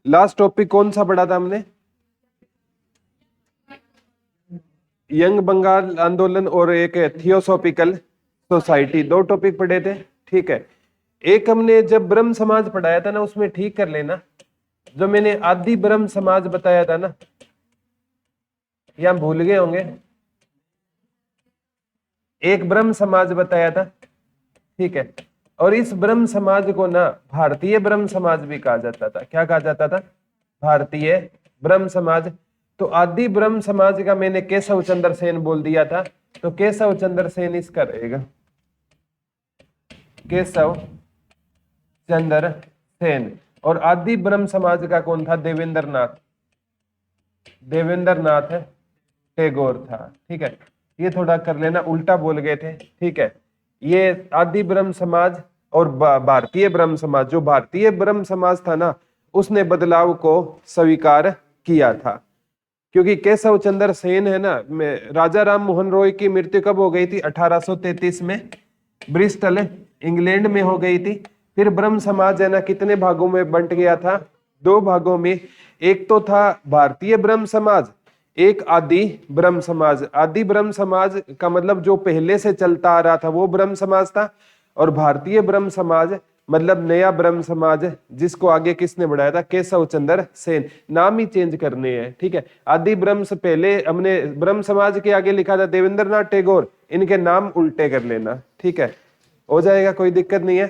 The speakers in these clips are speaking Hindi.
लास्ट टॉपिक कौन सा पढ़ा था हमने? यंग बंगाल आंदोलन और एक थियोसॉफिकल सोसाइटी, दो टॉपिक पढ़े थे। ठीक है, एक हमने जब ब्रह्म समाज पढ़ाया था ना, उसमें ठीक कर लेना, जो मैंने आदि ब्रह्म समाज बताया था ना, या भूल गए होंगे, एक ब्रह्म समाज बताया था। ठीक है, और इस ब्रह्म समाज को ना भारतीय ब्रह्म समाज भी कहा जाता था। क्या कहा जाता था? भारतीय ब्रह्म समाज। तो आदि ब्रह्म समाज का मैंने केशव चंद्र सेन बोल दिया था, तो केशव चंद्र सेन इसका रहेगा, केशव चंद्र सेन। और आदि ब्रह्म समाज का कौन था? देवेंद्र नाथ, देवेंद्र नाथ टैगोर था। ठीक है, ये थोड़ा कर लेना, उल्टा बोल गए थे। ठीक है, ये आदि ब्रह्म समाज और भारतीय ब्रह्म समाज, जो भारतीय ब्रह्म समाज था ना, उसने बदलाव को स्वीकार किया था। क्योंकि केशव चंद्र सेन है ना, राजा राम मोहन रॉय की मृत्यु कब हो गई थी? 1833 में ब्रिस्टल इंग्लैंड में हो गई थी। फिर ब्रह्म समाज है ना कितने भागों में बंट गया था? दो भागों में। एक तो था भारतीय ब्रह्म समाज, एक आदि ब्रह्म समाज। आदि ब्रह्म समाज का मतलब जो पहले से चलता आ रहा था वो ब्रह्म समाज था, और भारतीय ब्रह्म समाज मतलब नया ब्रह्म समाज, जिसको आगे किसने बढ़ाया था? केशव चंद्र सेन। नाम ही चेंज करने हैं। ठीक है, आदि ब्रह्म से पहले हमने ब्रह्म समाज के आगे लिखा था देवेंद्र नाथ टैगोर, इनके नाम उल्टे कर लेना। ठीक है, हो जाएगा, कोई दिक्कत नहीं है।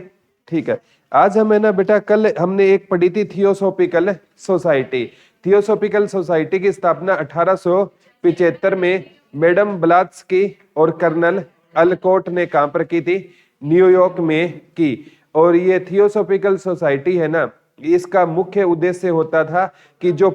ठीक है, आज हम है ना बेटा, कल हमने एक पढ़ी थी थियोसॉफिकल सोसाइटी। थियोसॉफिकल सोसाइटी की स्थापना 1875 में मैडम ब्लात्स्की और कर्नल अलकोट ने कहां पर की थी? न्यूयॉर्क में की। और ये थियोसॉफिकल सोसाइटी है ना, इसका मुख्य उद्देश्य होता था कि जो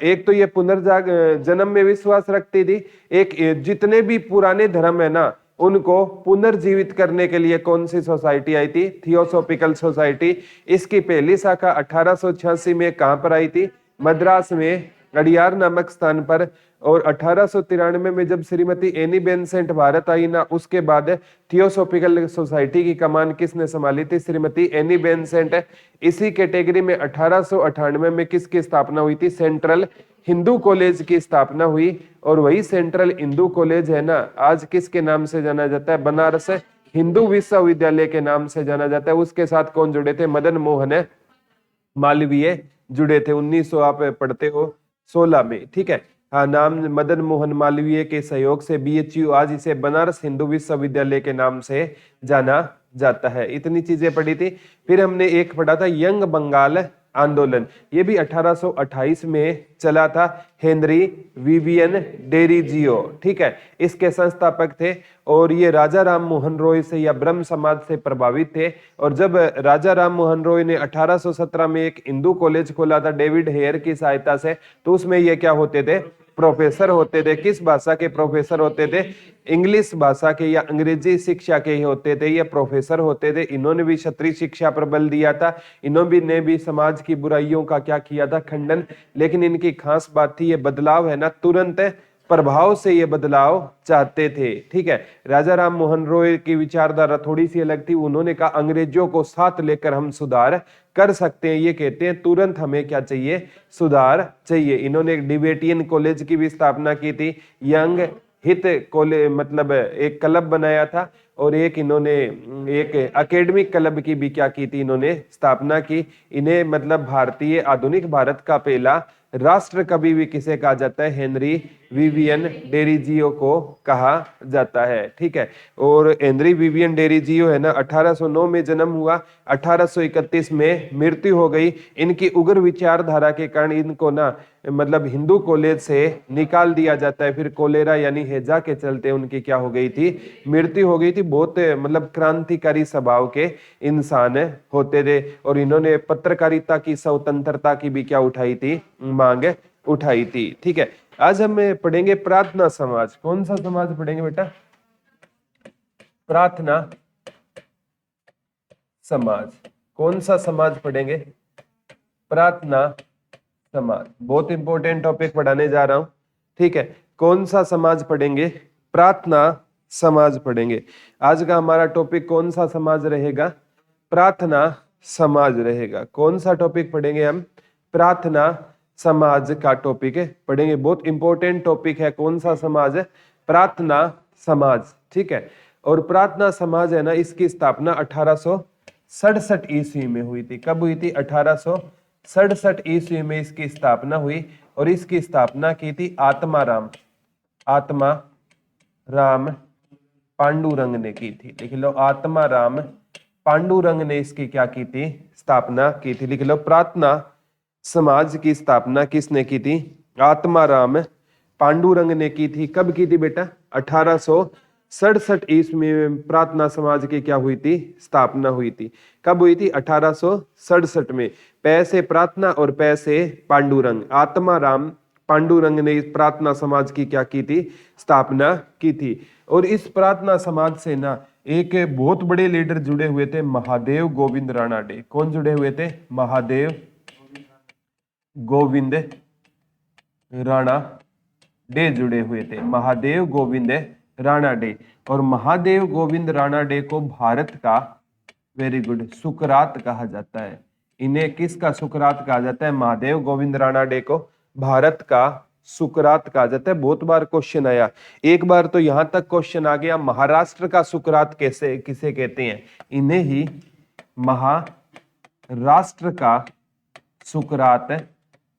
एक तो ये पुनर्जाग जन्म में विश्वास रखती थी, एक जितने भी पुराने धर्म है ना उनको पुनर्जीवित करने के लिए कौन सी सोसाइटी आई थी? Theosophical society. इसकी पहली शाखा 1886 में कहां पर आई थी? मद्रास में, अड़ियार नामक स्थान पर। और 1893 में जब श्रीमती एनी बेसेंट भारत आई ना, उसके बाद थियोसॉफिकल सोसाइटी की कमान किसने संभाली थी? Shrimati Annie Besant. इसी कैटेगरी में 1898 में किसकी स्थापना हुई थी? सेंट्रल हिंदू कॉलेज की स्थापना हुई। और वही सेंट्रल हिंदू कॉलेज है ना, आज किसके नाम से जाना जाता है? बनारस हिंदू विश्वविद्यालय के नाम से जाना जाता है। उसके साथ कौन जुड़े थे? मदन मोहन मालवीय जुड़े थे। 1900 आप पढ़ते हो 16 में। ठीक है, हाँ, नाम मदन मोहन मालवीय के सहयोग से बीएचयू आज इसे बनारस हिंदू विश्वविद्यालय के नाम से जाना जाता है। इतनी चीजें पढ़ी थी। फिर हमने एक पढ़ा था यंग बंगाल आंदोलन, ये भी 1828 में चला था। हेनरी विवियन डेरिजियो, ठीक है, इसके संस्थापक थे। और ये राजा राम मोहन रॉय से या ब्रह्म समाज से प्रभावित थे। और जब राजा राम मोहन रॉय ने 1817 में एक हिंदू कॉलेज खोला था डेविड हेयर की सहायता से, तो उसमें ये क्या होते थे? प्रोफेसर होते थे। किस भाषा के प्रोफेसर होते थे? इंग्लिश भाषा के या अंग्रेजी शिक्षा के ही होते थे, ये प्रोफेसर होते थे। इन्होंने भी क्षत्रिय शिक्षा पर बल दिया था। इन्होंने भी समाज की बुराइयों का क्या किया था? खंडन। लेकिन इनकी खास बात थी, ये बदलाव है ना तुरंत प्रभाव से ये बदलाव चाहते थे। ठीक है, राजा राम मोहन रॉय की विचारधारा थोड़ी सी अलग थी। उन्होंने कहा अंग्रेजों को साथ लेकर हम सुधार कर सकते हैं। ये कहते हैं तुरंत हमें क्या चाहिए? सुधार चाहिए। इन्होंने एक डिबेटियन कॉलेज की भी स्थापना की थी। यंग हित कॉलेज मतलब एक क्लब बनाया था। और एक इन्होंने एक एकेडमिक क्लब की भी क्या की थी? इन्होंने स्थापना की। इन्हें मतलब भारतीय आधुनिक भारत का पहला राष्ट्र कवि भी किसे कहा जाता है? हेनरी विवियन डेरिजियो को कहा जाता है। ठीक है, और हेनरी विवियन डेरिजियो है ना 1809 में जन्म हुआ, 1831 में मृत्यु हो गई। इनकी उग्र विचारधारा के कारण इनको ना मतलब हिंदू कॉलेज से निकाल दिया जाता है। फिर कोलेरा यानी हैजा के चलते उनकी क्या हो गई थी? मृत्यु हो गई थी। बहुत मतलब क्रांतिकारी स्वभाव के इंसान होते थे। और इन्होंने पत्रकारिता की स्वतंत्रता की भी क्या उठाई थी? मांग उठाई थी। ठीक है, आज हम पढ़ेंगे प्रार्थना समाज। कौन सा समाज पढ़ेंगे बेटा? प्रार्थना समाज। कौन सा समाज पढ़ेंगे? प्रार्थना समाज। बहुत इंपॉर्टेंट टॉपिक पढ़ाने जा रहा हूं। ठीक है, कौन सा समाज पढ़ेंगे? प्रार्थना समाज पढ़ेंगे। आज का हमारा टॉपिक कौन सा समाज रहेगा? प्रार्थना समाज रहेगा। कौन सा टॉपिक पढ़ेंगे हम? प्रार्थना समाज का टॉपिक है, पढ़ेंगे। बहुत इंपॉर्टेंट टॉपिक है। कौन सा समाज है? प्रार्थना समाज, ठीक है। और प्रार्थना समाज है ना, इसकी स्थापना 1867 ईस्वी में हुई थी। कब हुई थी? 1867 ईस्वी में इसकी स्थापना हुई। और इसकी स्थापना की थी आत्माराम पांडुरंग ने की थी। लिख लो, आत्माराम पांडुरंग ने इसकी क्या की थी? स्थापना की थी। लिख लो, प्रार्थना समाज की स्थापना किसने की थी? आत्माराम पांडुरंग ने की थी। कब की थी बेटा? 1867 ईस्वी में प्रार्थना समाज की क्या हुई थी? स्थापना हुई थी। कब हुई थी? 1867 में। पैसे प्रार्थना और पैसे पांडुरंग, आत्माराम पांडुरंग ने इस प्रार्थना समाज की क्या की थी? स्थापना की थी। और इस प्रार्थना समाज से ना एक बहुत बड़े लीडर जुड़े हुए थे, महादेव गोविंद राणाडे। कौन जुड़े हुए थे? महादेव गोविंद राणाडे जुड़े हुए थे। महादेव गोविंद राणाडे। और महादेव गोविंद राणाडे को भारत का, वेरी गुड, सुकरात कहा जाता है। इन्हें किसका सुकरात कहा जाता है? महादेव गोविंद राणाडे को भारत का सुकरात कहा जाता है। बहुत बार क्वेश्चन आया, एक बार तो यहां तक क्वेश्चन आ गया, महाराष्ट्र का सुकरात कैसे किसे कहते हैं? इन्हें ही महाराष्ट्र का सुकरात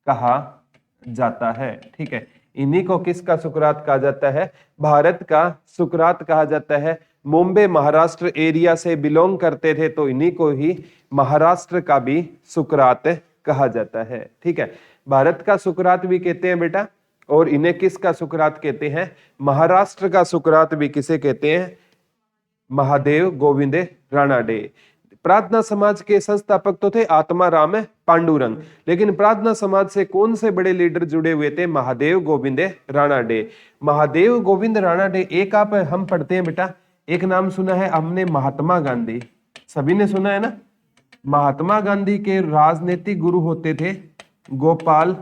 कहा जाता है, ठीक है। इन्हीं को किसका सुकरात कहा जाता है? भारत का सुकरात कहा जाता है। मुंबई महाराष्ट्र एरिया से बिलोंग करते थे, तो इन्हीं को ही महाराष्ट्र का भी सुकरात कहा जाता है, ठीक है। भारत का सुकरात भी कहते हैं बेटा, और इन्हें किसका सुकरात कहते हैं? महाराष्ट्र का सुकरात भी किसे कहते हैं? महादेव गोविंद राणाडे। प्रार्थना समाज के संस्थापक तो थे आत्माराम पांडुरंग, लेकिन प्रार्थना समाज से कौन से बड़े लीडर जुड़े हुए थे? महादेव गोविंद राणाडे। महादेव गोविंद राणाडे। एक आप हम पढ़ते हैं बेटा, एक नाम सुना है हमने, महात्मा गांधी। सभी ने सुना है ना? महात्मा गांधी के राजनीतिक गुरु होते थे गोपाल,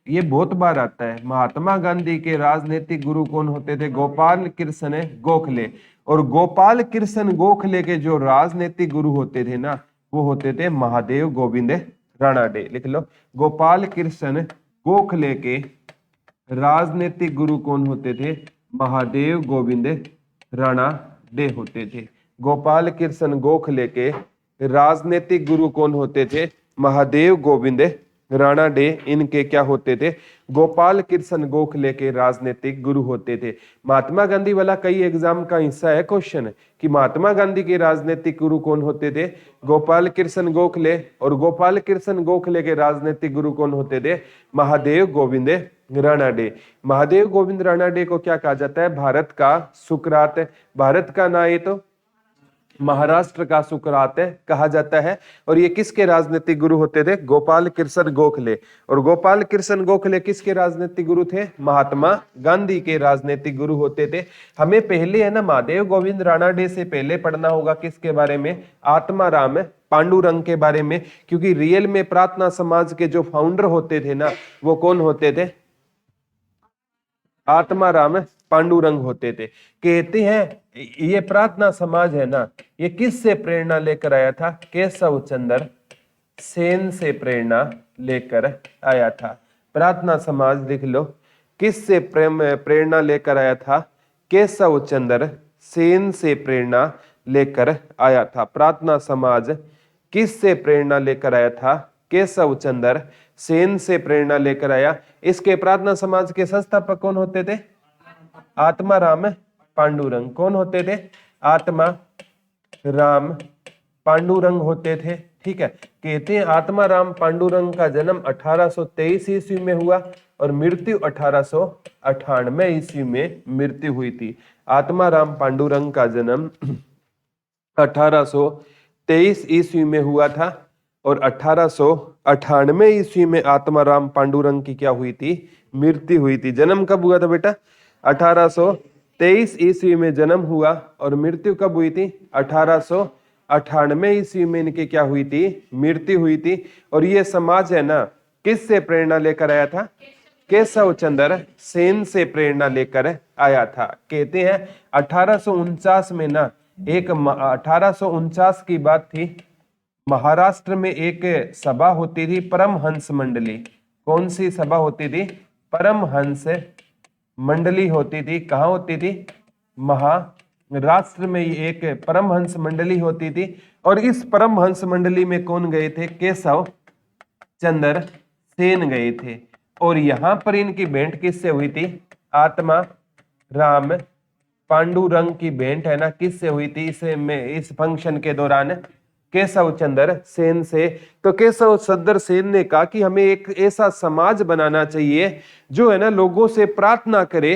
ये बहुत बार आता है। महात्मा गांधी के राजनीतिक गुरु कौन होते थे? गोपाल कृष्ण गोखले। और गोपाल कृष्ण गोखले के जो राजनीतिक गुरु होते थे ना, वो होते थे महादेव गोविंद राणाडे। लिख लो, गोपाल कृष्ण गोखले के राजनीतिक गुरु कौन होते थे? महादेव गोविंद राणाडे होते थे। गोपाल कृष्ण गोखले के राजनीतिक गुरु कौन होते थे? महादेव गोविंद राणाडे। इनके क्या होते थे? गोपाल कृष्ण गोखले के राजनीतिक गुरु होते थे। महात्मा गांधी वाला कई एग्जाम का हिस्सा है क्वेश्चन, कि महात्मा गांधी के राजनीतिक गुरु कौन होते थे? गोपाल कृष्ण गोखले। और गोपाल कृष्ण गोखले के राजनीतिक गुरु कौन होते थे? महादेव गोविंद राणाडे। महादेव गोविंद राणाडे को क्या कहा जाता है? भारत का सुकरात। भारत का ना ये तो महाराष्ट्र का सुकरात कहा जाता है। और ये किसके राजनीतिक गुरु होते थे? गोपाल कृष्ण गोखले। और गोपाल कृष्ण गोखले किसके राजनीतिक गुरु थे? महात्मा गांधी के राजनीतिक गुरु होते थे। हमें पहले है ना महादेव गोविंद राणाडे से पहले पढ़ना होगा किसके बारे में? आत्माराम पांडुरंग के बारे में, क्योंकि रियल में प्रार्थना समाज के जो फाउंडर होते थे ना, वो कौन होते थे? आत्माराम पांडुरंग होते थे। कहते हैं ये प्रार्थना समाज है ना, ये किस से प्रेरणा लेकर आया था? केशव चंद्र सेन से प्रेरणा लेकर आया था। प्रार्थना समाज लिख लो, किस से प्रेरणा लेकर आया था? केशव चंद्र सेन से प्रेरणा लेकर आया था। प्रार्थना समाज किस से प्रेरणा लेकर आया था? केशव चंद्र सेन से प्रेरणा लेकर आया। इसके प्रार्थना समाज के संस्थापक कौन होते थे? आत्माराम पांडुरंग। कौन होते थे? आत्माराम पांडुरंग होते थे, ठीक है। कहते हैं आत्माराम पांडुरंग का जन्म 1823 ईस्वी में हुआ और मृत्यु 1898 ईस्वी में मृत्यु हुई थी। आत्माराम पांडुरंग का जन्म 1823 ईस्वी में हुआ था और 1898 ईस्वी में आत्माराम पांडुरंग की क्या हुई थी? मृत्यु हुई थी। जन्म कब हुआ था बेटा? 1823 ईस्वी में जन्म हुआ और मृत्यु कब हुई थी? 1898 ईस्वी में इनकी क्या हुई थी? मृत्यु हुई थी। और ये समाज है ना, किस से प्रेरणा लेकर आया था? केशव चंद्र सेन से प्रेरणा लेकर आया था। कहते हैं 1849 में ना, एक 1849 की बात थी, महाराष्ट्र में एक सभा होती थी परमहंस मंडली। कौन सी सभा होती थी? परमहंस मंडली होती थी। कहाँ होती थी? महाराष्ट्र में एक परमहंस मंडली होती थी। और इस परमहंस मंडली में कौन गए थे? केशव चंद्र सेन गए थे। और यहां पर इनकी भेंट किससे हुई थी? आत्मा राम पांडुरंग की भेंट है ना, किससे हुई थी? इस फंक्शन के दौरान केशव चंद्र सेन से। तो केशव चंद्र सेन ने कहा कि हमें एक ऐसा समाज बनाना चाहिए जो है ना लोगों से प्रार्थना करे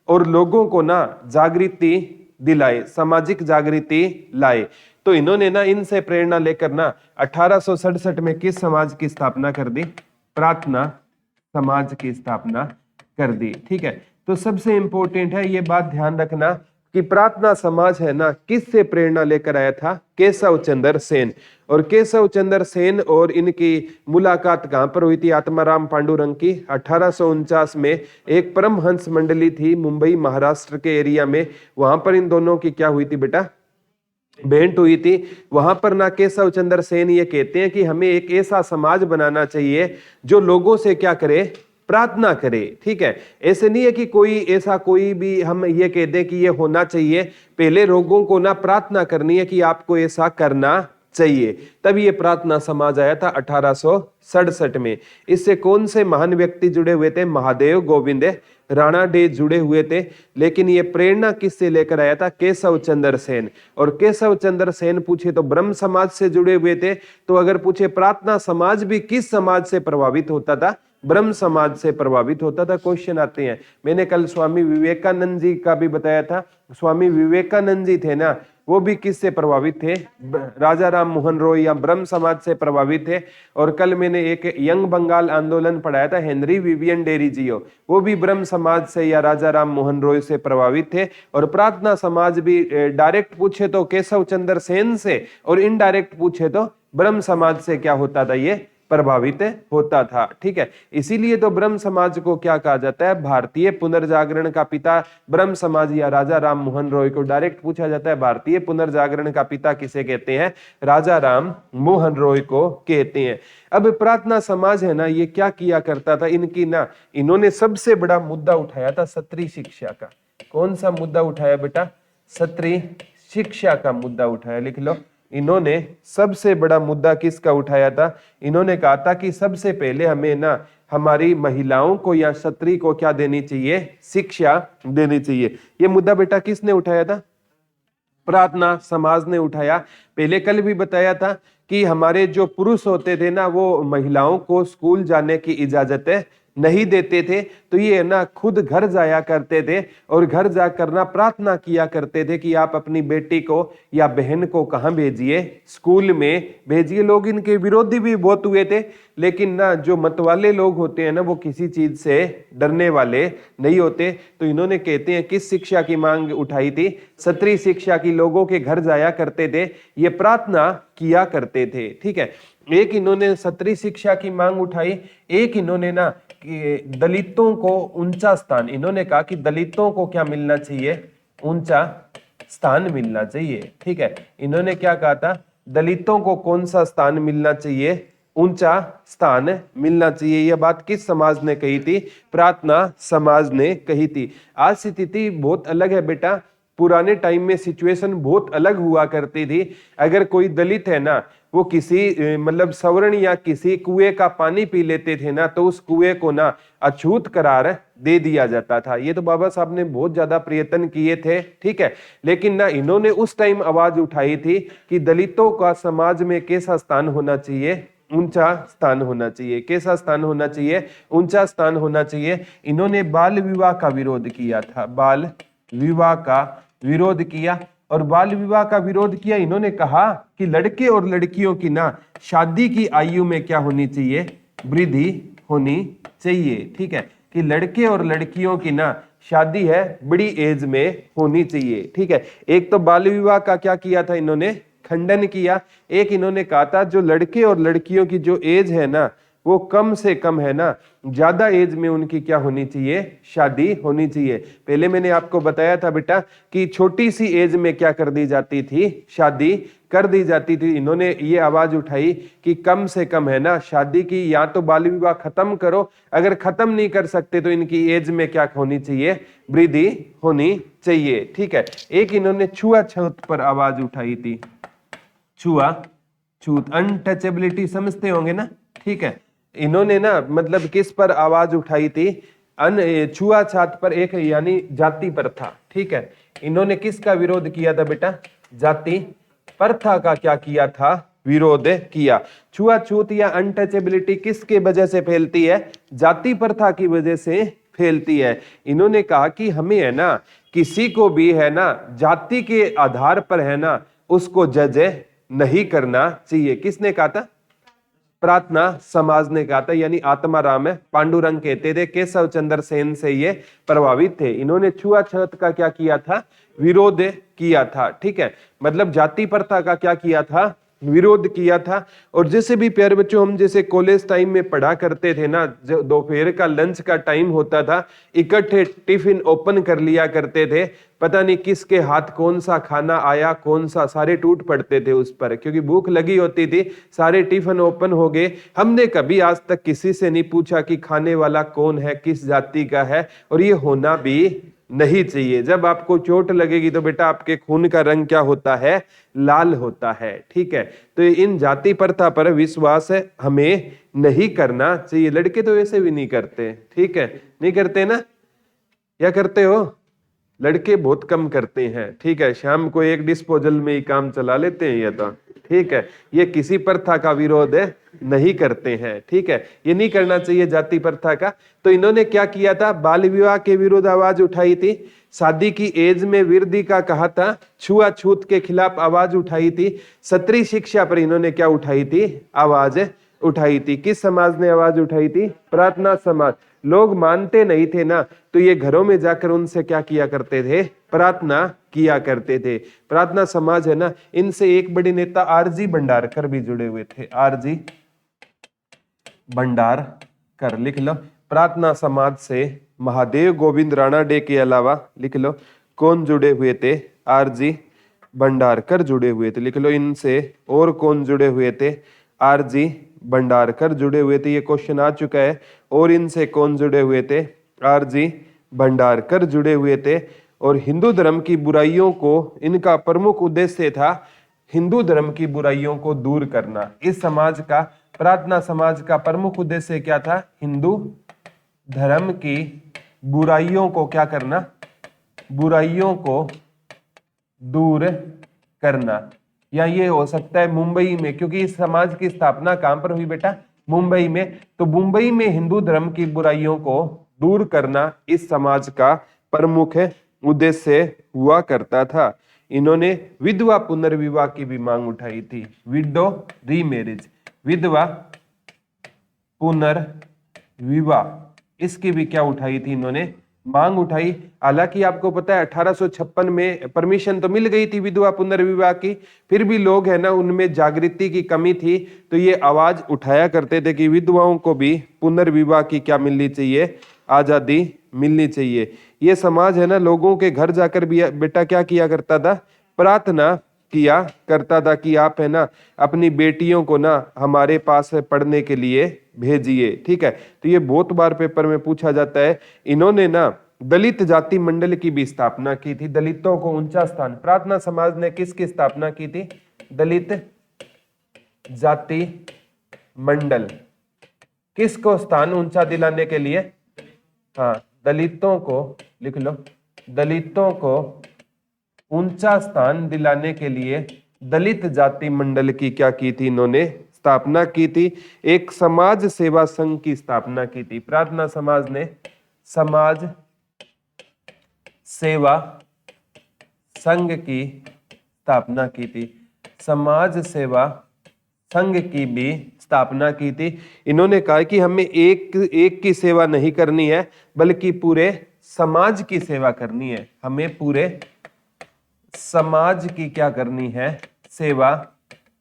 और लोगों को ना जागृति दिलाए, सामाजिक जागृति लाए। तो इन्होंने ना इनसे प्रेरणा लेकर ना 1867 में किस समाज की स्थापना कर दी? प्रार्थना समाज की स्थापना कर दी। ठीक है, तो सबसे इंपॉर्टेंट है ये बात ध्यान रखना कि प्रार्थना समाज है ना किससे प्रेरणा लेकर आया था? केशव चंद्र सेन। और केशव चंद्र सेन और इनकी मुलाकात कहां पर हुई थी? आत्माराम पांडुरंग की 1849 में एक परमहंस मंडली थी मुंबई महाराष्ट्र के एरिया में। वहां पर इन दोनों की क्या हुई थी बेटा? भेंट हुई थी। वहां पर ना केशव चंद्र सेन ये कहते हैं कि हमें एक ऐसा समाज बनाना चाहिए जो लोगों से क्या करे? प्रार्थना करे। ठीक है, ऐसे नहीं है कि कोई ऐसा कोई भी हम ये कह दें कि ये होना चाहिए। पहले लोगों को ना प्रार्थना करनी है कि आपको ऐसा करना चाहिए। तब ये प्रार्थना समाज आया था 1867 में। इससे कौन से महान व्यक्ति जुड़े हुए थे? महादेव गोविंद राणा डे जुड़े हुए थे। लेकिन ये प्रेरणा किससे लेकर आया था? केशव चंद्र सेन। और केशव चंद्र सेन पूछे तो ब्रह्म समाज से जुड़े हुए थे। तो अगर पूछे प्रार्थना समाज भी किस समाज से प्रभावित होता था? ब्रह्म समाज से प्रभावित होता था। क्वेश्चन आते हैं। मैंने कल स्वामी विवेकानंद जी का भी बताया था। स्वामी विवेकानंद जी थे ना, वो भी किससे प्रभावित थे? राजा राम मोहन रॉय या ब्रह्म समाज से प्रभावित थे। और कल मैंने एक यंग बंगाल आंदोलन पढ़ाया था, हेनरी विवियन डेरिजियो, वो भी ब्रह्म समाज से या राजा राम मोहन रॉय से प्रभावित थे। और प्रार्थना समाज भी डायरेक्ट पूछे तो केशव चंद्र सेन से, और इनडायरेक्ट पूछे तो ब्रह्म समाज से क्या होता था? ये प्रभावित होता था। ठीक है, इसीलिए तो ब्रह्म समाज को क्या कहा जाता है? भारतीय पुनर्जागरण का पिता ब्रह्म समाज या राजा राम मोहन रॉय को डायरेक्ट पूछा जाता है भारतीय पुनर्जागरण का पिता किसे कहते हैं? राजा राम मोहन रॉय को कहते हैं। अब प्रार्थना समाज है ना, ये क्या किया करता था? इनकी ना इन्होंने सबसे बड़ा मुद्दा उठाया था सत्री शिक्षा का। कौन सा मुद्दा उठाया बेटा? सत्री शिक्षा का मुद्दा उठाया। लिख लो, इन्होंने सबसे बड़ा मुद्दा किसका उठाया था? इन्होंने कहा था कि सबसे पहले हमें ना हमारी महिलाओं को या स्त्री को क्या देनी चाहिए? शिक्षा देनी चाहिए। ये मुद्दा बेटा किसने उठाया था? प्रार्थना समाज ने उठाया। पहले कल भी बताया था कि हमारे जो पुरुष होते थे ना, वो महिलाओं को स्कूल जाने की इजाजत नहीं देते थे। तो ये ना खुद घर जाया करते थे और घर जाकर ना प्रार्थना किया करते थे कि आप अपनी बेटी को या बहन को कहाँ भेजिए? स्कूल में भेजिए। लोग इनके विरोधी भी बहुत हुए थे, लेकिन ना जो मतवाले लोग होते हैं ना, वो किसी चीज से डरने वाले नहीं होते। तो इन्होंने कहते हैं किस शिक्षा की मांग उठाई थी? सत्री शिक्षा की। लोगों के घर जाया करते थे, ये प्रार्थना किया करते थे। ठीक है, एक इन्होंने सत्री शिक्षा की मांग उठाई। एक इन्होंने ना कि दलितों को ऊंचा स्थान, इन्होंने कहा कि दलितों को क्या मिलना चाहिए? ऊंचा स्थान मिलना चाहिए। ठीक है, इन्होंने क्या कहा था? दलितों को कौन सा स्थान मिलना चाहिए? ऊंचा स्थान मिलना चाहिए। यह बात किस समाज ने कही थी? प्रार्थना समाज ने कही थी। आज स्थिति बहुत अलग है बेटा। पुराने टाइम में सिचुएशन बहुत अलग हुआ करती थी। अगर कोई दलित है ना, वो किसी मतलब सवर्ण या किसी कुएं का पानी पी लेते थे ना, तो उस कुएं को ना अछूत करार दे दिया जाता था। ये तो बाबा साहब ने बहुत ज्यादा प्रयत्न किए थे। ठीक है, लेकिन ना इन्होंने उस टाइम आवाज उठाई थी कि दलितों का समाज में कैसा स्थान होना चाहिए? ऊंचा स्थान होना चाहिए। कैसा स्थान होना चाहिए? ऊंचा स्थान होना चाहिए। इन्होंने बाल विवाह का विरोध किया था। बाल विवाह का विरोध किया। और बाल विवाह का विरोध किया। इन्होंने कहा कि लड़के और लड़कियों की ना शादी की आयु में क्या होनी चाहिए? वृद्धि होनी चाहिए। ठीक है, कि लड़के और लड़कियों की ना शादी है बड़ी एज में होनी चाहिए। ठीक है, एक तो बाल विवाह का क्या किया था? इन्होंने खंडन किया। एक इन्होंने कहा था जो लड़के और लड़कियों की जो एज है ना, वो कम से कम है ना, ज्यादा एज में उनकी क्या होनी चाहिए? शादी होनी चाहिए। पहले मैंने आपको बताया था बेटा कि छोटी सी एज में क्या कर दी जाती थी? शादी कर दी जाती थी, इन्होंने ये आवाज उठाई कि कम से कम है ना शादी की या तो बाल विवाह खत्म करो, अगर खत्म नहीं कर सकते तो इनकी एज में क्या होनी चाहिए, वृद्धि होनी चाहिए। ठीक है, एक इन्होंने छुआछूत पर आवाज उठाई थी, छुआछूत, अनटचेबिलिटी समझते होंगे ना। ठीक है, इन्होंने ना मतलब किस पर आवाज उठाई थी, छुआछूत पर, एक यानी जाति प्रथा। ठीक है, इन्होंने किसका विरोध किया था बेटा, जाति प्रथा का क्या किया था, विरोध किया। छुआछूत या अनटचेबिलिटी किसके वजह से फैलती है, जाति प्रथा की वजह से फैलती है। इन्होंने कहा कि हमें है ना किसी को भी है ना जाति के आधार पर है ना उसको जज नहीं करना चाहिए। किसने कहा था, प्रार्थना समाज ने कहा था, यानी आत्माराम पांडुरंग कहते थे, केशव चंद्र सेन से ये प्रभावित थे। इन्होंने छुआछूत का क्या किया था, विरोध किया था। ठीक है, मतलब जाति प्रथा का क्या किया था, विरोध किया था। और जैसे भी प्यारे बच्चों हम जैसे कॉलेज टाइम में पढ़ा करते थे ना, जो दोपहर का लंच का टाइम होता था, इकट्ठे टिफिन ओपन कर लिया करते थे, पता नहीं किसके हाथ कौन सा खाना आया कौन सा, सारे टूट पड़ते थे उस पर, क्योंकि भूख लगी होती थी, सारे टिफिन ओपन हो गए। हमने कभी आज तक किसी से नहीं पूछा कि खाने वाला कौन है, किस जाति का है, और ये होना भी नहीं चाहिए। जब आपको चोट लगेगी तो बेटा आपके खून का रंग क्या होता है, लाल होता है। ठीक है, तो इन जाति प्रथा पर विश्वास हमें नहीं करना चाहिए। लड़के तो वैसे भी नहीं करते, ठीक है, नहीं करते ना, क्या करते हो, लड़के बहुत कम करते हैं। ठीक है, शाम को एक डिस्पोजल में ही काम चला लेते हैं ये तो। ठीक है, ये किसी प्रथा का विरोध नहीं करते हैं। ठीक है, ये नहीं करना चाहिए जाति प्रथा का। तो इन्होंने क्या किया था, बाल विवाह के विरुद्ध आवाज उठाई थी, शादी की एज में वृद्धि का कहा था, छुआछूत के खिलाफ आवाज उठाई थी, सत्री शिक्षा पर इन्होंने क्या उठाई थी, आवाज उठाई थी। किस समाज ने आवाज उठाई थी, प्रार्थना समाज। लोग मानते नहीं थे ना, तो ये घरों में जाकर उनसे क्या किया करते थे, प्रार्थना किया करते थे। प्रार्थना समाज है ना, इनसे एक बड़े नेता आरजी भंडारकर भी जुड़े हुए थे, आरजी भंडारकर, लिख लो। प्रार्थना समाज से महादेव गोविंद राणाडे के अलावा लिख लो कौन जुड़े हुए थे, आरजी भंडारकर जुड़े हुए थे, लिख लो। इनसे और कौन जुड़े हुए थे, आरजी भंडारकर जुड़े हुए थे, ये क्वेश्चन आ चुका है। और इनसे कौन जुड़े हुए थे, आरजी भंडारकर जुड़े हुए थे। और हिंदू धर्म की बुराइयों को, इनका प्रमुख उद्देश्य था हिंदू धर्म की बुराइयों को दूर करना। इस समाज का, प्रार्थना समाज का प्रमुख उद्देश्य क्या था, हिंदू धर्म की बुराइयों को क्या करना, बुराइयों को दूर करना। या ये हो सकता है मुंबई में, क्योंकि इस समाज की स्थापना कहां पर हुई बेटा, मुंबई में। तो मुंबई में हिंदू धर्म की बुराइयों को दूर करना इस समाज का प्रमुख उद्देश्य हुआ करता था। इन्होंने विधवा पुनर्विवाह की भी मांग उठाई थी, विडो रीमैरिज, विधवा पुनर्विवाह, इसकी भी क्या उठाई थी, इन्होंने मांग उठाई। हालांकि आपको पता है 1856 में परमिशन तो मिल गई थी विधवा पुनर्विवाह की, फिर भी लोग है ना उनमें जागृति की कमी थी, तो ये आवाज उठाया करते थे कि विधवाओं को भी पुनर्विवाह की क्या मिलनी चाहिए, आजादी मिलनी चाहिए। ये समाज है ना लोगों के घर जाकर भी बेटा क्या किया करता था, प्रार्थना किया करता था कि आप है ना अपनी बेटियों को ना हमारे पास पढ़ने के लिए भेजिए। ठीक है, तो ये बहुत बार पेपर में पूछा जाता है। इन्होंने ना दलित जाति मंडल की भी स्थापना की थी, दलितों को ऊंचा स्थान। प्रार्थना समाज ने किसकी स्थापना की थी, दलित जाति मंडल, किसको स्थान ऊंचा दिलाने के लिए, हाँ दलितों को, लिख लो, दलितों को ऊंचा स्थान दिलाने के लिए दलित जाति मंडल की क्या की थी, इन्होंने स्थापना की थी। एक समाज सेवा संघ की स्थापना की थी, प्रार्थना समाज ने समाज सेवा संघ की स्थापना की थी, समाज सेवा संघ की भी स्थापना की थी। इन्होंने कहा कि हमें एक की सेवा नहीं करनी है, बल्कि पूरे समाज की सेवा करनी है, हमें पूरे समाज की क्या करनी है, सेवा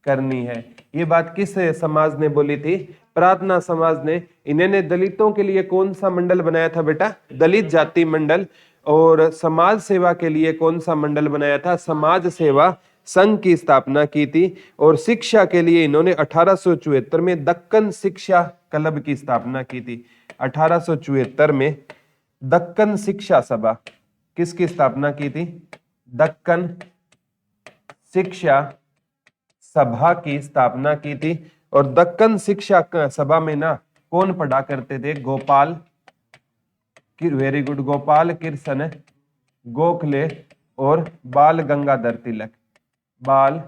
करनी है। ये बात किस समाज ने बोली थी, प्रार्थना समाज ने। इन्होंने दलितों के लिए कौन सा मंडल बनाया था बेटा, दलित जाति मंडल। और समाज सेवा के लिए कौन सा मंडल बनाया था, समाज सेवा संघ की स्थापना की थी। और शिक्षा के लिए इन्होंने 1874 में दक्कन शिक्षा क्लब की स्थापना की थी। 1874 में दक्कन शिक्षा सभा किसकी स्थापना की थी? दक्कन शिक्षा सभा की स्थापना की थी। और दक्कन शिक्षा सभा में ना कौन पढ़ा करते थे? गोपाल, वेरी गुड, गोपाल कृष्ण गोखले और बाल गंगाधर तिलक। बाल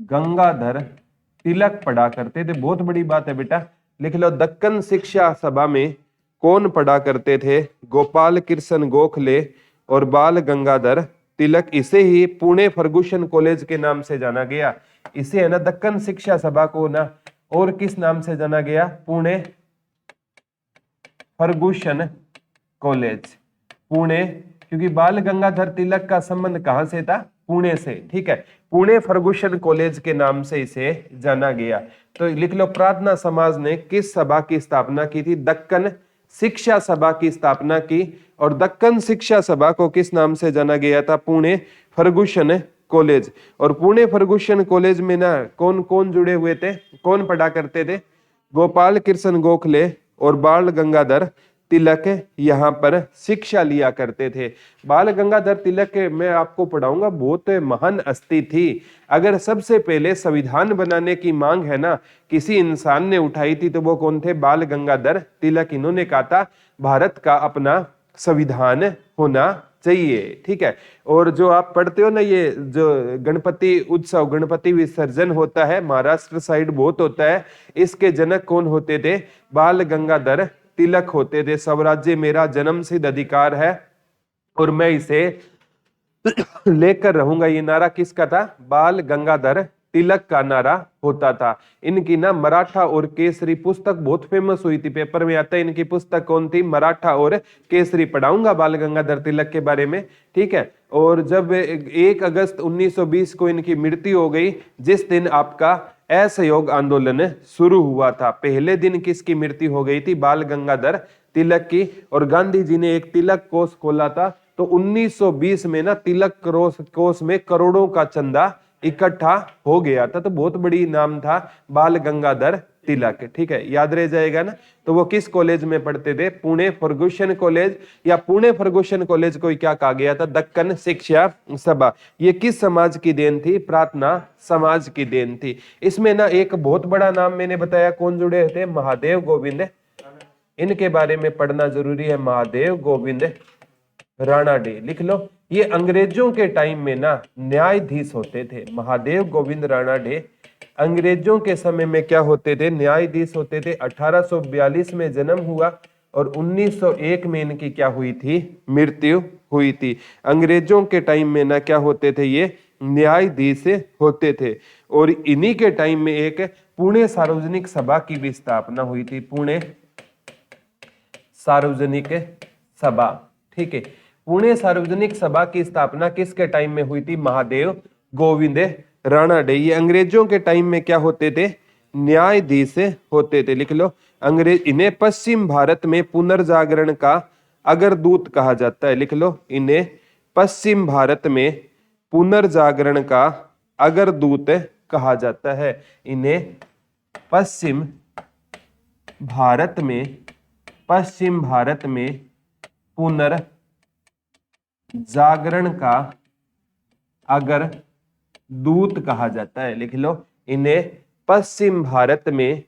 गंगाधर तिलक पढ़ा करते थे। बहुत बड़ी बात है बेटा, लिख लो। दक्कन शिक्षा सभा में कौन पढ़ा करते थे? गोपाल कृष्ण गोखले और बाल गंगाधर तिलक। इसे ही पुणे फर्गुसन कॉलेज के नाम से जाना गया। इसे है ना दक्कन शिक्षा सभा को ना और किस नाम से जाना गया? Pune Ferguson college. पुणे, क्योंकि बाल गंगाधर तिलक का संबंध कहां से था? पुणे से। ठीक है, पुणे फर्गुसन कॉलेज के नाम से इसे जाना गया। तो लिख लो, प्रार्थना समाज ने किस सभा की स्थापना की थी? दक्कन शिक्षा सभा की स्थापना की। और दक्कन शिक्षा सभा को किस नाम से जाना गया था? Pune Ferguson college. और पुणे फर्गुसन कॉलेज में ना कौन कौन जुड़े हुए थे? कौन पढ़ा करते थे? गोपाल कृष्ण गोखले और बाल गंगाधर तिलक यहाँ पर शिक्षा लिया करते थे। बाल गंगाधर तिलक मैं आपको पढ़ाऊंगा, बहुत महान हस्ती थी। अगर सबसे पहले संविधान बनाने की मांग है ना किसी इंसान ने उठाई थी तो वो कौन थे? बाल गंगाधर तिलक। इन्होंने कहा था भारत का अपना संविधान होना चाहिए। ठीक है, और जो आप पढ़ते हो ना, ये जो गणपति उत्सव, गणपति विसर्जन होता है महाराष्ट्र साइड बहुत होता है, इसके जनक कौन होते थे? बाल गंगाधर तिलक होते थे। स्वराज्य मेरा जन्म सिद्ध अधिकार है और मैं इसे लेकर रहूंगा, ये नारा किसका था? बाल गंगाधर तिलक का नारा होता था। इनकी ना मराठा और केसरी पुस्तक बहुत फेमस हुई थी, पेपर में आता है। इनकी पुस्तक कौन थी? मराठा और केसरी। पढ़ाऊंगा बाल गंगाधर तिलक के बारे में। ठीक है, और जब 1 अगस्त 1920 को इनकी मृत्यु हो गई, जिस दिन आपका असहयोग आंदोलन शुरू हुआ था, पहले दिन किसकी मृत्यु हो गई थी? बाल गंगाधर तिलक की। और गांधी जी ने एक तिलक कोष खोला था, तो 1920 में ना तिलक कोष में करोड़ों का चंदा इकट्ठा हो गया था। तो बहुत बड़ी नाम था बाल गंगाधर तिलक। ठीक है, याद रह जाएगा ना। तो वो किस कॉलेज में पढ़ते थे? पुणे फर्गुसन कॉलेज, या पुणे फर्गुसन कॉलेज को क्या कहा गया था? दक्कन शिक्षा सभा। ये किस समाज की देन थी? प्रार्थना समाज की देन थी। इसमें ना एक बहुत बड़ा नाम मैंने बताया, कौन जुड़े थे? महादेव गोविंद। इनके बारे में पढ़ना जरूरी है। महादेव गोविंद राणाडे, लिख लो। ये अंग्रेजों के टाइम में ना न्यायाधीश होते थे। महादेव गोविंद राणाडे अंग्रेजों के समय में क्या होते थे? न्यायाधीश होते थे। 1842 में जन्म हुआ और 1901 में इनकी क्या हुई थी? मृत्यु हुई थी। अंग्रेजों के टाइम में ना क्या होते थे? ये न्यायाधीश होते थे। और इन्हीं के टाइम में एक पुणे सार्वजनिक सभा की भी स्थापना हुई थी। पुणे सार्वजनिक सभा। ठीक है, पुणे सार्वजनिक सभा की स्थापना किसके टाइम में हुई थी? महादेव गोविंद राणाडे। ये अंग्रेजों के टाइम में क्या होते थे? न्यायाधीश होते थे। लिख लो, अंग्रेज इन्हें पश्चिम भारत में पुनर्जागरण का अग्रदूत कहा जाता है। लिख लो, इन्हें पश्चिम भारत में पुनर्जागरण का अग्रदूत कहा जाता है। इन्हें पश्चिम भारत में पुनर्जागरण का अग्रदूत कहा जाता है। लिख लो, इन्हें पश्चिम भारत में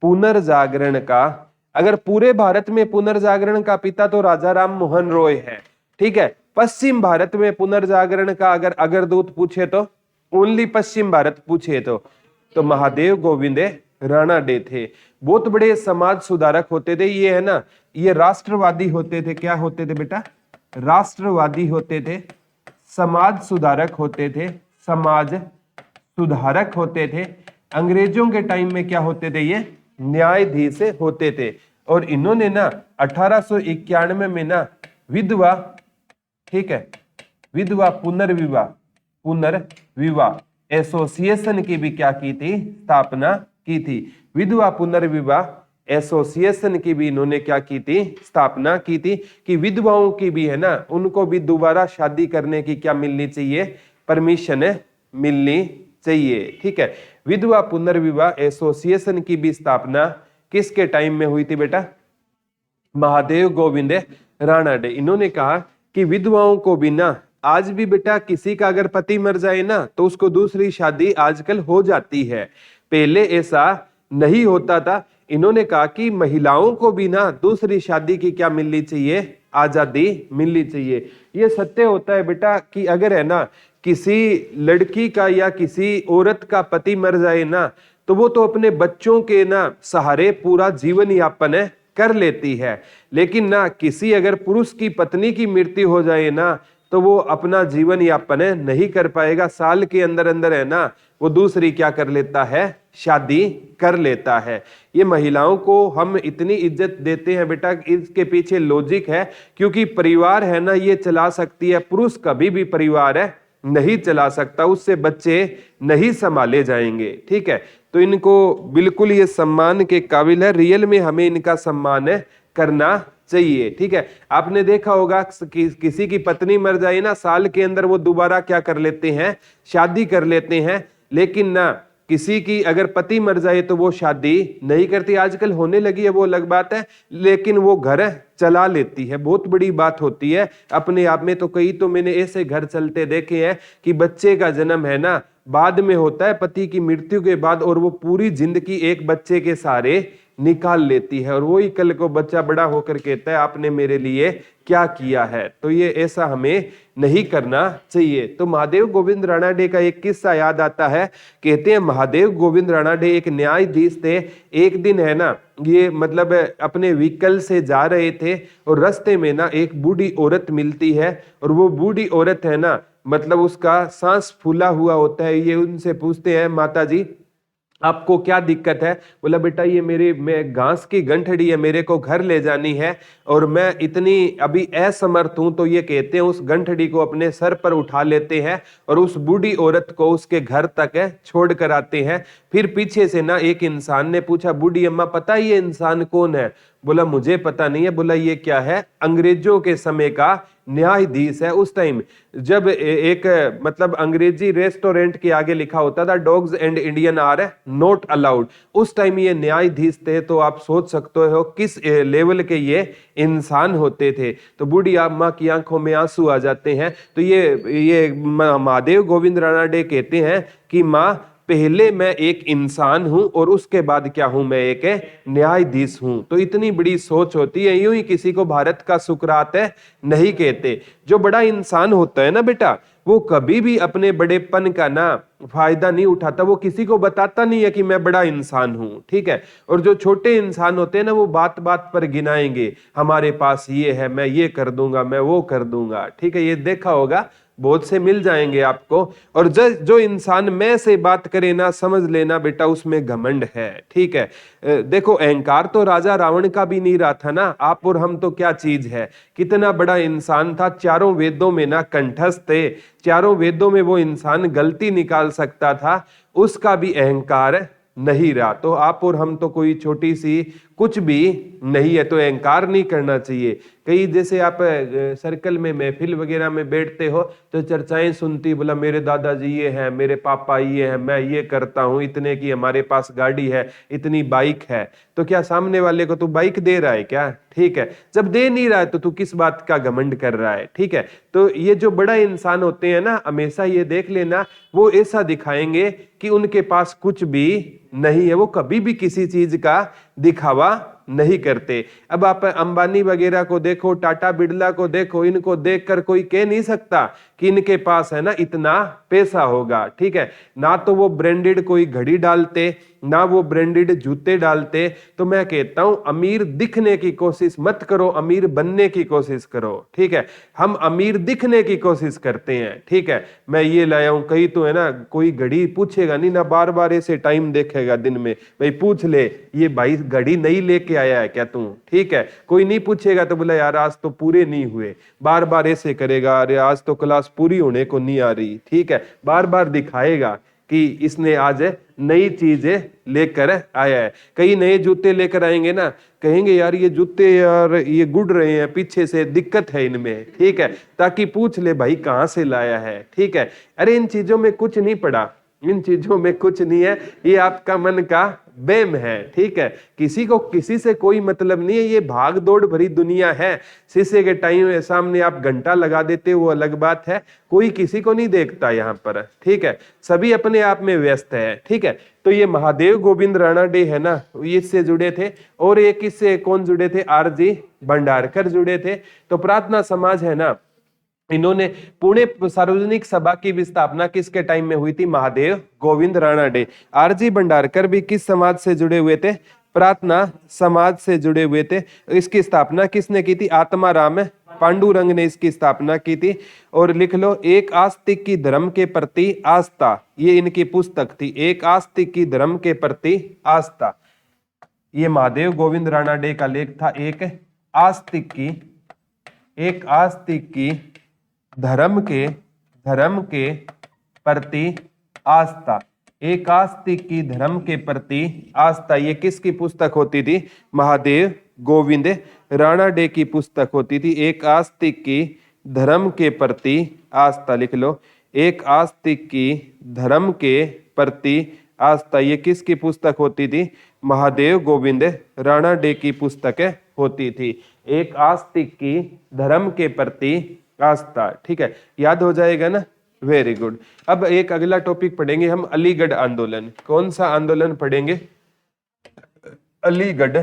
पुनर्जागरण का, अगर पूरे भारत में पुनर्जागरण का पिता तो राजा राम मोहन रॉय है। ठीक है, पश्चिम भारत में पुनर्जागरण का अगर अग्रदूत पूछे तो, ओनली पश्चिम भारत पूछे तो महादेव गोविंद राणाडे थे। बहुत बड़े समाज सुधारक होते थे। ये है ना, ये राष्ट्रवादी होते थे। क्या होते थे बेटा? राष्ट्रवादी होते थे, समाज सुधारक होते थे, समाज सुधारक होते थे। अंग्रेजों के टाइम में क्या होते थे? ये न्यायाधीश होते थे। और इन्होंने ना 1891 में ना विधवा, ठीक है, विधवा पुनर्विवाह एसोसिएशन की भी क्या की थी? स्थापना की थी। विधवा पुनर्विवाह एसोसिएशन की भी इन्होंने क्या की थी? स्थापना की थी, कि विधवाओं की भी है ना, उनको भी दोबारा शादी करने की क्या मिलनी चाहिए? परमिशन मिलनी चाहिए। ठीक है, विधवा पुनर्विवाह एसोसिएशन की भी स्थापना किसके टाइम में हुई थी बेटा? महादेव गोविंद राणाडे। इन्होंने कहा कि विधवाओं को भी ना, आज भी बेटा किसी का अगर पति मर जाए ना तो उसको दूसरी शादी आजकल हो जाती है, पहले ऐसा नहीं होता था। इन्होंने कहा कि महिलाओं को भी ना दूसरी शादी की क्या मिलनी चाहिए? आजादी मिलनी चाहिए। ये सत्य होता है बेटा कि अगर है ना किसी लड़की का या किसी औरत का पति मर जाए ना तो वो तो अपने बच्चों के ना सहारे पूरा जीवन यापन कर लेती है, लेकिन ना किसी अगर पुरुष की पत्नी की मृत्यु हो जाए ना तो वो अपना जीवन यापन नहीं कर पाएगा। साल के अंदर अंदर है ना वो दूसरी क्या कर लेता है? शादी कर लेता है। ये महिलाओं को हम इतनी इज्जत देते हैं बेटा, इसके पीछे लॉजिक है, क्योंकि परिवार है ना ये चला सकती है, पुरुष कभी भी परिवार है नहीं चला सकता, उससे बच्चे नहीं संभाले जाएंगे। ठीक है, तो इनको बिल्कुल ये सम्मान के काबिल है, रियल में हमें इनका सम्मान करना चाहिए। ठीक है, आपने देखा होगा कि किसी की पत्नी मर जाए ना साल के अंदर वो दोबारा क्या कर लेते हैं? शादी कर लेते हैं, लेकिन ना किसी की अगर पति मर जाए तो वो शादी नहीं करती। आजकल होने लगी है वो अलग बात है, लेकिन वो घर चला लेती है, बहुत बड़ी बात होती है अपने आप में। तो कई तो मैंने ऐसे घर चलते देखे हैं कि बच्चे का जन्म है ना बाद में होता है, पति की मृत्यु के बाद, और वो पूरी जिंदगी एक बच्चे के सहारे निकाल लेती है, और वही कल को बच्चा बड़ा होकर कहता है आपने मेरे लिए क्या किया है। तो ये ऐसा हमें नहीं करना चाहिए। तो महादेव गोविंद राणाडे का एक किस्सा याद आता है। कहते हैं महादेव गोविंद राणाडे एक न्यायाधीश थे। एक दिन है ना ये मतलब अपने व्हीकल से जा रहे थे और रास्ते में ना एक बूढ़ी औरत मिलती है, और वो बूढ़ी औरत है ना मतलब उसका सांस फूला हुआ होता है। ये उनसे पूछते हैं माता जी आपको क्या दिक्कत है? बोला बेटा ये मैं घास की गंठड़ी है, मेरे को घर ले जानी है और मैं इतनी अभी असमर्थ हूं। तो ये कहते हैं उस गंठड़ी को अपने सर पर उठा लेते हैं और उस बूढ़ी औरत को उसके घर तक छोड़ कर आते हैं। फिर पीछे से ना एक इंसान ने पूछा बूढ़ी अम्मा पता ये इंसान कौन है? बोला मुझे पता नहीं है। बोला ये क्या है? अंग्रेजों के समय का न्यायाधीश है। उस टाइम जब एक मतलब अंग्रेजी रेस्टोरेंट के आगे लिखा होता था dogs and Indian are not allowed, उस टाइम ये न्यायाधीश थे। तो आप सोच सकते हो किस लेवल के ये इंसान होते थे। तो बूढ़ी अम्मा की आंखों में आंसू आ जाते हैं। तो ये महादेव गोविंद राणाडे कहते हैं कि माँ पहले मैं एक इंसान हूं और उसके बाद क्या हूं? मैं एक न्यायाधीश हूं। तो इतनी बड़ी सोच होती है। यूं ही किसी को भारत का सुकरात नहीं कहते। जो बड़ा इंसान होता है ना बेटा वो कभी भी अपने बड़ेपन का ना फायदा नहीं उठाता, वो किसी को बताता नहीं है कि मैं बड़ा इंसान हूं। ठीक है, और जो छोटे इंसान होते हैं ना वो बात बात पर गिनाएंगे हमारे पास ये है, मैं ये कर दूंगा, मैं वो कर दूंगा। ठीक है, ये देखा होगा, बहुत से मिल जाएंगे आपको। और जो इंसान मैं से बात करे ना समझ लेना बेटा उसमें घमंड है। ठीक है, देखो अहंकार तो राजा रावण का भी नहीं रहा था ना, आप और हम तो क्या चीज है। कितना बड़ा इंसान था, चारों वेदों में ना कंठस्थ थे, चारों वेदों में वो इंसान गलती निकाल सकता था, उसका भी अहंकार नहीं रहा। तो आप और हम तो कोई छोटी सी कुछ भी नहीं है, तो अहंकार नहीं करना चाहिए। कई जैसे आप सर्कल में महफिल वगैरह में बैठते हो तो चर्चाएं सुनती, बोला मेरे दादाजी ये है, मेरे पापा ये है, मैं ये करता हूं, इतने की हमारे पास गाड़ी है, इतनी बाइक है। तो क्या सामने वाले को तू बाइक दे रहा है क्या? ठीक है, जब दे नहीं रहा है तो तू किस बात का घमंड कर रहा है? ठीक है, तो ये जो बड़ा इंसान होते हैं ना हमेशा ये देख लेना वो ऐसा दिखाएंगे कि उनके पास कुछ भी नहीं है, वो कभी भी किसी चीज का दिखावा नहीं करते। अब आप अंबानी वगैरह को देखो, टाटा बिरला को देखो, इनको देखकर कोई कह नहीं सकता कि इनके पास है ना इतना पैसा होगा। ठीक है, ना तो वो ब्रांडेड कोई घड़ी डालते, ना वो ब्रांडेड जूते डालते। तो मैं कहता हूं अमीर दिखने की कोशिश मत करो, अमीर बनने की कोशिश करो। ठीक है, हम अमीर दिखने की कोशिश करते हैं। ठीक है, मैं ये लाया हूं, कहीं तो है ना कोई घड़ी पूछेगा नहीं ना, बार बार ऐसे टाइम देखेगा दिन में, भाई पूछ ले ये भाई घड़ी नहीं लेके आया है क्या तू? ठीक है, कोई नहीं पूछेगा तो बोला यार आज तो पूरे नहीं हुए, बार बार ऐसे करेगा, अरे आज तो क्लास पूरी होने को नहीं आ रही। ठीक है, बार बार दिखाएगा कि इसने आज नई चीजें लेकर आया है। कई नए जूते लेकर आएंगे ना, कहेंगे यार ये जूते यार ये गुड़ रहे हैं, पीछे से दिक्कत है इनमें, ठीक है, ताकि पूछ ले भाई कहाँ से लाया है, ठीक है। अरे इन चीजों में कुछ नहीं पड़ा, इन चीजों में कुछ नहीं है, ये आपका मन का बेम है, ठीक है। किसी को किसी से कोई मतलब नहीं है, ये भाग दौड़ भरी दुनिया है। शीशे के टाइम सामने आप घंटा लगा देते हो, वो अलग बात है, कोई किसी को नहीं देखता यहाँ पर, ठीक है, सभी अपने आप में व्यस्त है, ठीक है। तो ये महादेव गोविंद राणाडे है ना, इससे जुड़े थे। और एक इससे कौन जुड़े थे, आरजी भंडारकर जुड़े थे। तो प्रार्थना समाज है ना, इन्होंने पुणे सार्वजनिक सभा की भी स्थापना किसके टाइम में हुई थी, महादेव गोविंद राणाडे। आरजी भंडारकर भी किस समाज से जुड़े हुए थे, प्रार्थना समाज से जुड़े हुए थे। इसकी स्थापना किसने की थी, आत्माराम पांडुरंग ने इसकी स्थापना की थी। और लिख लो, एक आस्तिक की धर्म के प्रति आस्था, ये इनकी पुस्तक थी, एक आस्तिक की धर्म के प्रति आस्था। ये महादेव गोविंद राणाडे का लेख था, एक आस्तिक की धर्म के प्रति आस्था, एक आस्तिक की धर्म के प्रति आस्था। ये किसकी पुस्तक होती थी, महादेव गोविंद राणाडे की पुस्तक होती थी, एक आस्तिक की धर्म के प्रति आस्था। लिख लो, एक आस्तिक की धर्म के प्रति आस्था, ये किसकी पुस्तक होती थी, महादेव गोविंद राणाडे की पुस्तक होती थी, एक आस्तिक की धर्म के प्रति आस्था, ठीक है, याद हो जाएगा ना, वेरी गुड। अब एक अगला टॉपिक पढ़ेंगे हम, अलीगढ़ आंदोलन। कौन सा आंदोलन पढ़ेंगे, अलीगढ़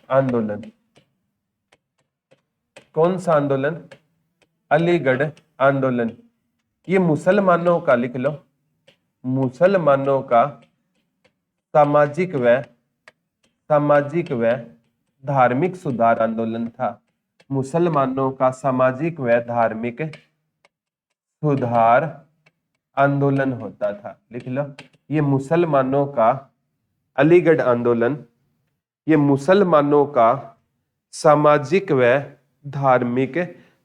आंदोलन। कौन सा आंदोलन, अलीगढ़ आंदोलन। ये मुसलमानों का, लिख लो, मुसलमानों का सामाजिक व धार्मिक सुधार आंदोलन था। मुसलमानों का सामाजिक व धार्मिक सुधार आंदोलन होता था। लिख लो, ये मुसलमानों का अलीगढ़ आंदोलन, ये मुसलमानों का सामाजिक व धार्मिक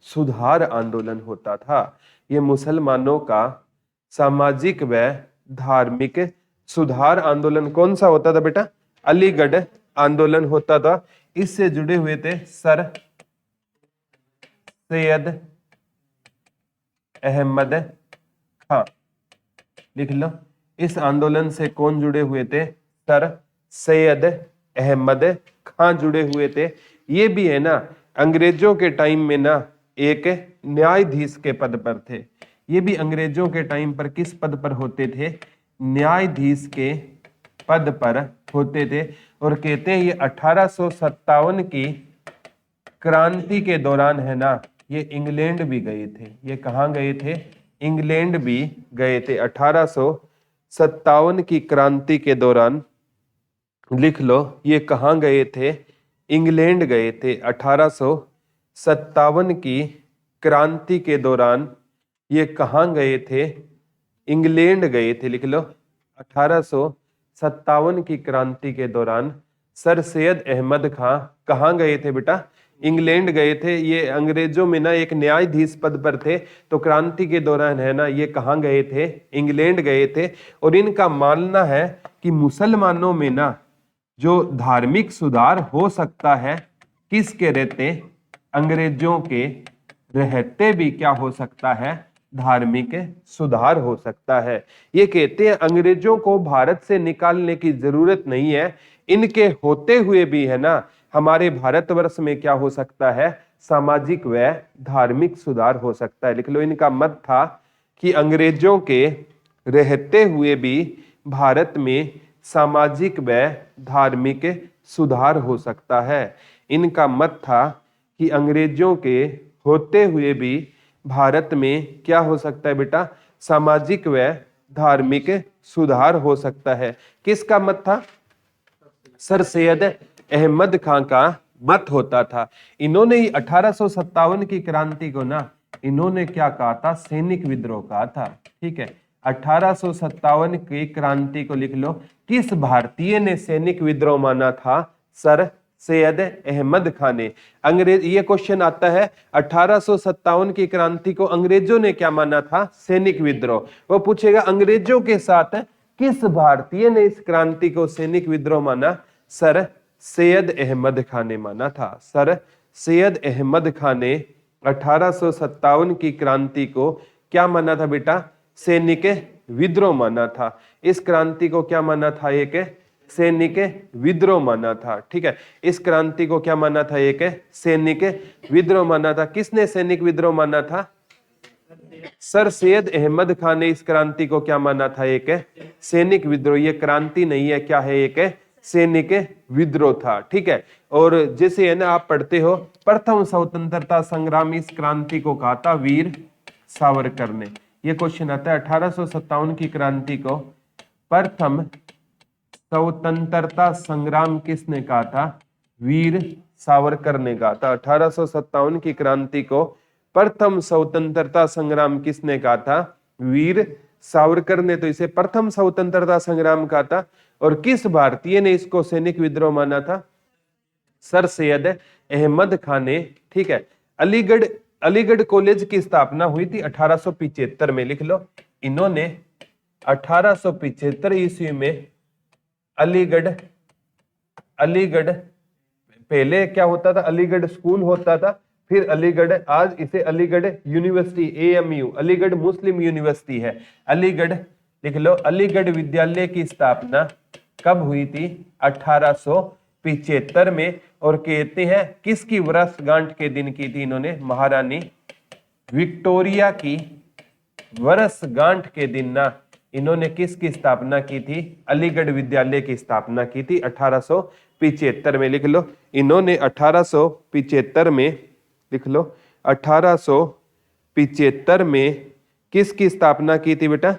सुधार आंदोलन होता था। ये मुसलमानों का सामाजिक व धार्मिक सुधार आंदोलन कौन सा होता था बेटा, अलीगढ़ आंदोलन होता था। इससे जुड़े हुए थे सर सैयद अहमद खां। लिख लो, इस आंदोलन से कौन जुड़े हुए थे, सर सैयद अहमद खां जुड़े हुए थे। ये भी है ना, अंग्रेजों के टाइम में ना एक न्यायाधीश के पद पर थे। ये भी अंग्रेजों के टाइम पर किस पद पर होते थे, न्यायाधीश के पद पर होते थे। और कहते हैं ये 1857 की क्रांति के दौरान है ना, ये इंग्लैंड भी गए थे। ये कहाँ गए थे, इंग्लैंड भी गए थे। 1857 की क्रांति के दौरान, लिख लो, ये कहाँ गए थे, इंग्लैंड गए थे। 1857 की क्रांति के दौरान ये कहाँ गए थे, इंग्लैंड गए थे। लिख लो, 1857 की क्रांति के दौरान सर सैयद अहमद खां कहाँ गए थे बेटा, इंग्लैंड गए थे। ये अंग्रेजों में ना एक न्यायाधीश पद पर थे, तो क्रांति के दौरान है ना ये कहाँ गए थे, इंग्लैंड गए थे। और इनका मानना है कि मुसलमानों में ना जो धार्मिक सुधार हो सकता है, किसके रहते, अंग्रेजों के रहते भी क्या हो सकता है, धार्मिक सुधार हो सकता है। ये कहते हैं अंग्रेजों को भारत से निकालने की जरूरत नहीं है, इनके होते हुए भी है ना हमारे भारतवर्ष में क्या हो सकता है, सामाजिक व धार्मिक सुधार हो सकता है। लिख लो, इनका मत था कि अंग्रेजों के रहते हुए भी भारत में सामाजिक व धार्मिक सुधार हो सकता है। इनका मत था कि अंग्रेजों के होते हुए भी भारत में क्या हो सकता है बेटा, सामाजिक व धार्मिक सुधार हो सकता है। किसका मत था, सर सैयद अहमद खां का मत होता था। इन्होंने 1857 की क्रांति को ना, इन्होंने क्या कहा था, सैनिक विद्रोह कहा था। ठीक है, 1857 की क्रांति को लिख लो, किस भारतीय ने सैनिक विद्रोह माना था, सर सैयद अहमद खान ने। अंग्रेज, ये क्वेश्चन आता है 1857 की क्रांति को अंग्रेजों ने क्या माना था? सैनिक विद्रोह। वो पूछेगा अंग्रेजों के साथ किस भारतीय ने इस क्रांति को सैनिक विद्रोह माना? सर सैयद अहमद खान ने माना था। सर सैयद अहमद खान ने 1857 की क्रांति को क्या माना था बेटा? सैनिक विद्रोह माना था। इस क्रांति को क्या माना था? एक सैनिक विद्रोह माना था। ठीक है, इस क्रांति को क्या माना था? एक सैनिक विद्रोह माना था। किसने सैनिक विद्रोह माना था? सर सैयद अहमद खान ने इस क्रांति को क्या माना था? एक सैनिक विद्रोह। ये क्रांति नहीं है, क्या है? एक सैनिक विद्रोह था। ठीक है, और जैसे है ना आप पढ़ते हो, प्रथम स्वतंत्रता संग्राम, इस क्रांति को कहा था वीर सावरकर ने। ये क्वेश्चन आता है 1857 की क्रांति को प्रथम स्वतंत्रता संग्राम किसने कहा था? वीर सावरकर ने कहा था। 1857 की क्रांति को प्रथम स्वतंत्रता संग्राम किसने कहा था? वीर सावरकर ने। तो इसे प्रथम स्वतंत्रता संग्राम कहा था। और किस भारतीय ने इसको सैनिक विद्रोह माना था? सर सैयद अहमद खान ने। ठीक है, अलीगढ़ कॉलेज की स्थापना हुई थी 1875 में। लिख लो, इन्होंने 1875 ईस्वी में अलीगढ़ पहले क्या होता था? अलीगढ़ स्कूल होता था, फिर अलीगढ़, आज इसे अलीगढ़ यूनिवर्सिटी AMU, अलीगढ़ मुस्लिम यूनिवर्सिटी है। अलीगढ़ लिख लो, अलीगढ़ विद्यालय की स्थापना कब हुई थी? 1875 में। और कहते हैं किसकी वर्षगांठ के दिन की थी इन्होंने? महारानी विक्टोरिया की वर्षगांठ के दिन ना इन्होंने किसकी स्थापना की थी? अलीगढ़ विद्यालय की स्थापना की थी 1875 में। लिख लो, इन्होंने 1875 में, लिख लो 1875 में किसकी स्थापना की थी बेटा?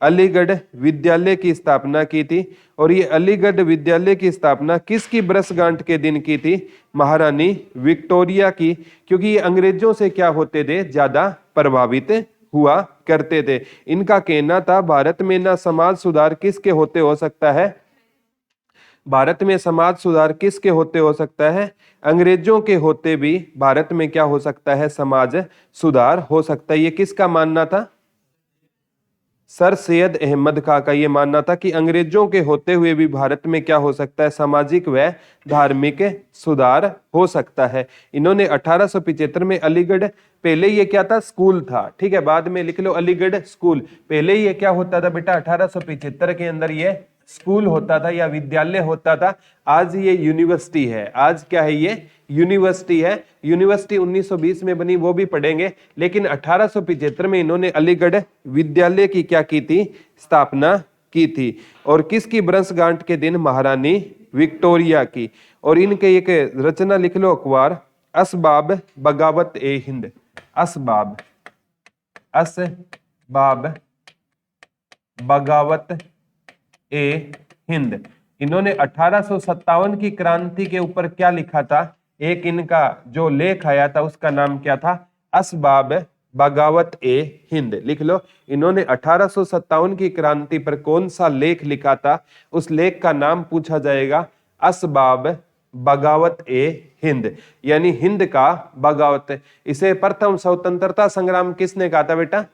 अलीगढ़ विद्यालय की स्थापना की थी। और ये अलीगढ़ विद्यालय की स्थापना किसकी वर्षगांठ के दिन की थी? महारानी विक्टोरिया की। क्योंकि ये अंग्रेजों से क्या होते थे? ज्यादा प्रभावित हुआ करते थे। इनका कहना था भारत में ना समाज सुधार किसके होते हो सकता है? भारत में समाज सुधार किसके होते हो सकता है? अंग्रेजों के होते भी भारत में क्या हो सकता है? समाज सुधार हो सकता है। ये किसका मानना था? सर सैयद अहमद खान का ये मानना था कि अंग्रेजों के होते हुए भी भारत में क्या हो सकता है? सामाजिक व धार्मिक सुधार हो सकता है। इन्होंने 1875 में अलीगढ़, पहले ये क्या था? स्कूल था। ठीक है, बाद में लिख लो अलीगढ़ स्कूल। पहले ये क्या होता था बेटा? 1875 के अंदर ये स्कूल होता था या विद्यालय होता था। आज ये यूनिवर्सिटी है। आज क्या है? ये यूनिवर्सिटी है। यूनिवर्सिटी 1920 में बनी, वो भी पढ़ेंगे। लेकिन 1875 में इन्होंने अलीगढ़ विद्यालय की क्या की थी? स्थापना की थी। और किसकी वर्षगांठ के दिन? महारानी विक्टोरिया की। और इनके एक रचना लिख लो अखबार, असबाब बगावत ए हिंद। असबाब बगावत ए हिंद। इन्होंने 1857 की क्रांति के ऊपर क्या लिखा था? एक इनका जो लेख आया था उसका नाम क्या था? असबाब बगावत ए हिंद। लिख लो, इन्होंने 1857 की क्रांति पर कौन सा लेख लिखा था? उस लेख का नाम पूछा जाएगा असबाब बगावत ए हिंद, यानी हिंद का बगावत। इसे प्रथम स्वतंत्रता संग्राम किसने कहा था बेटा?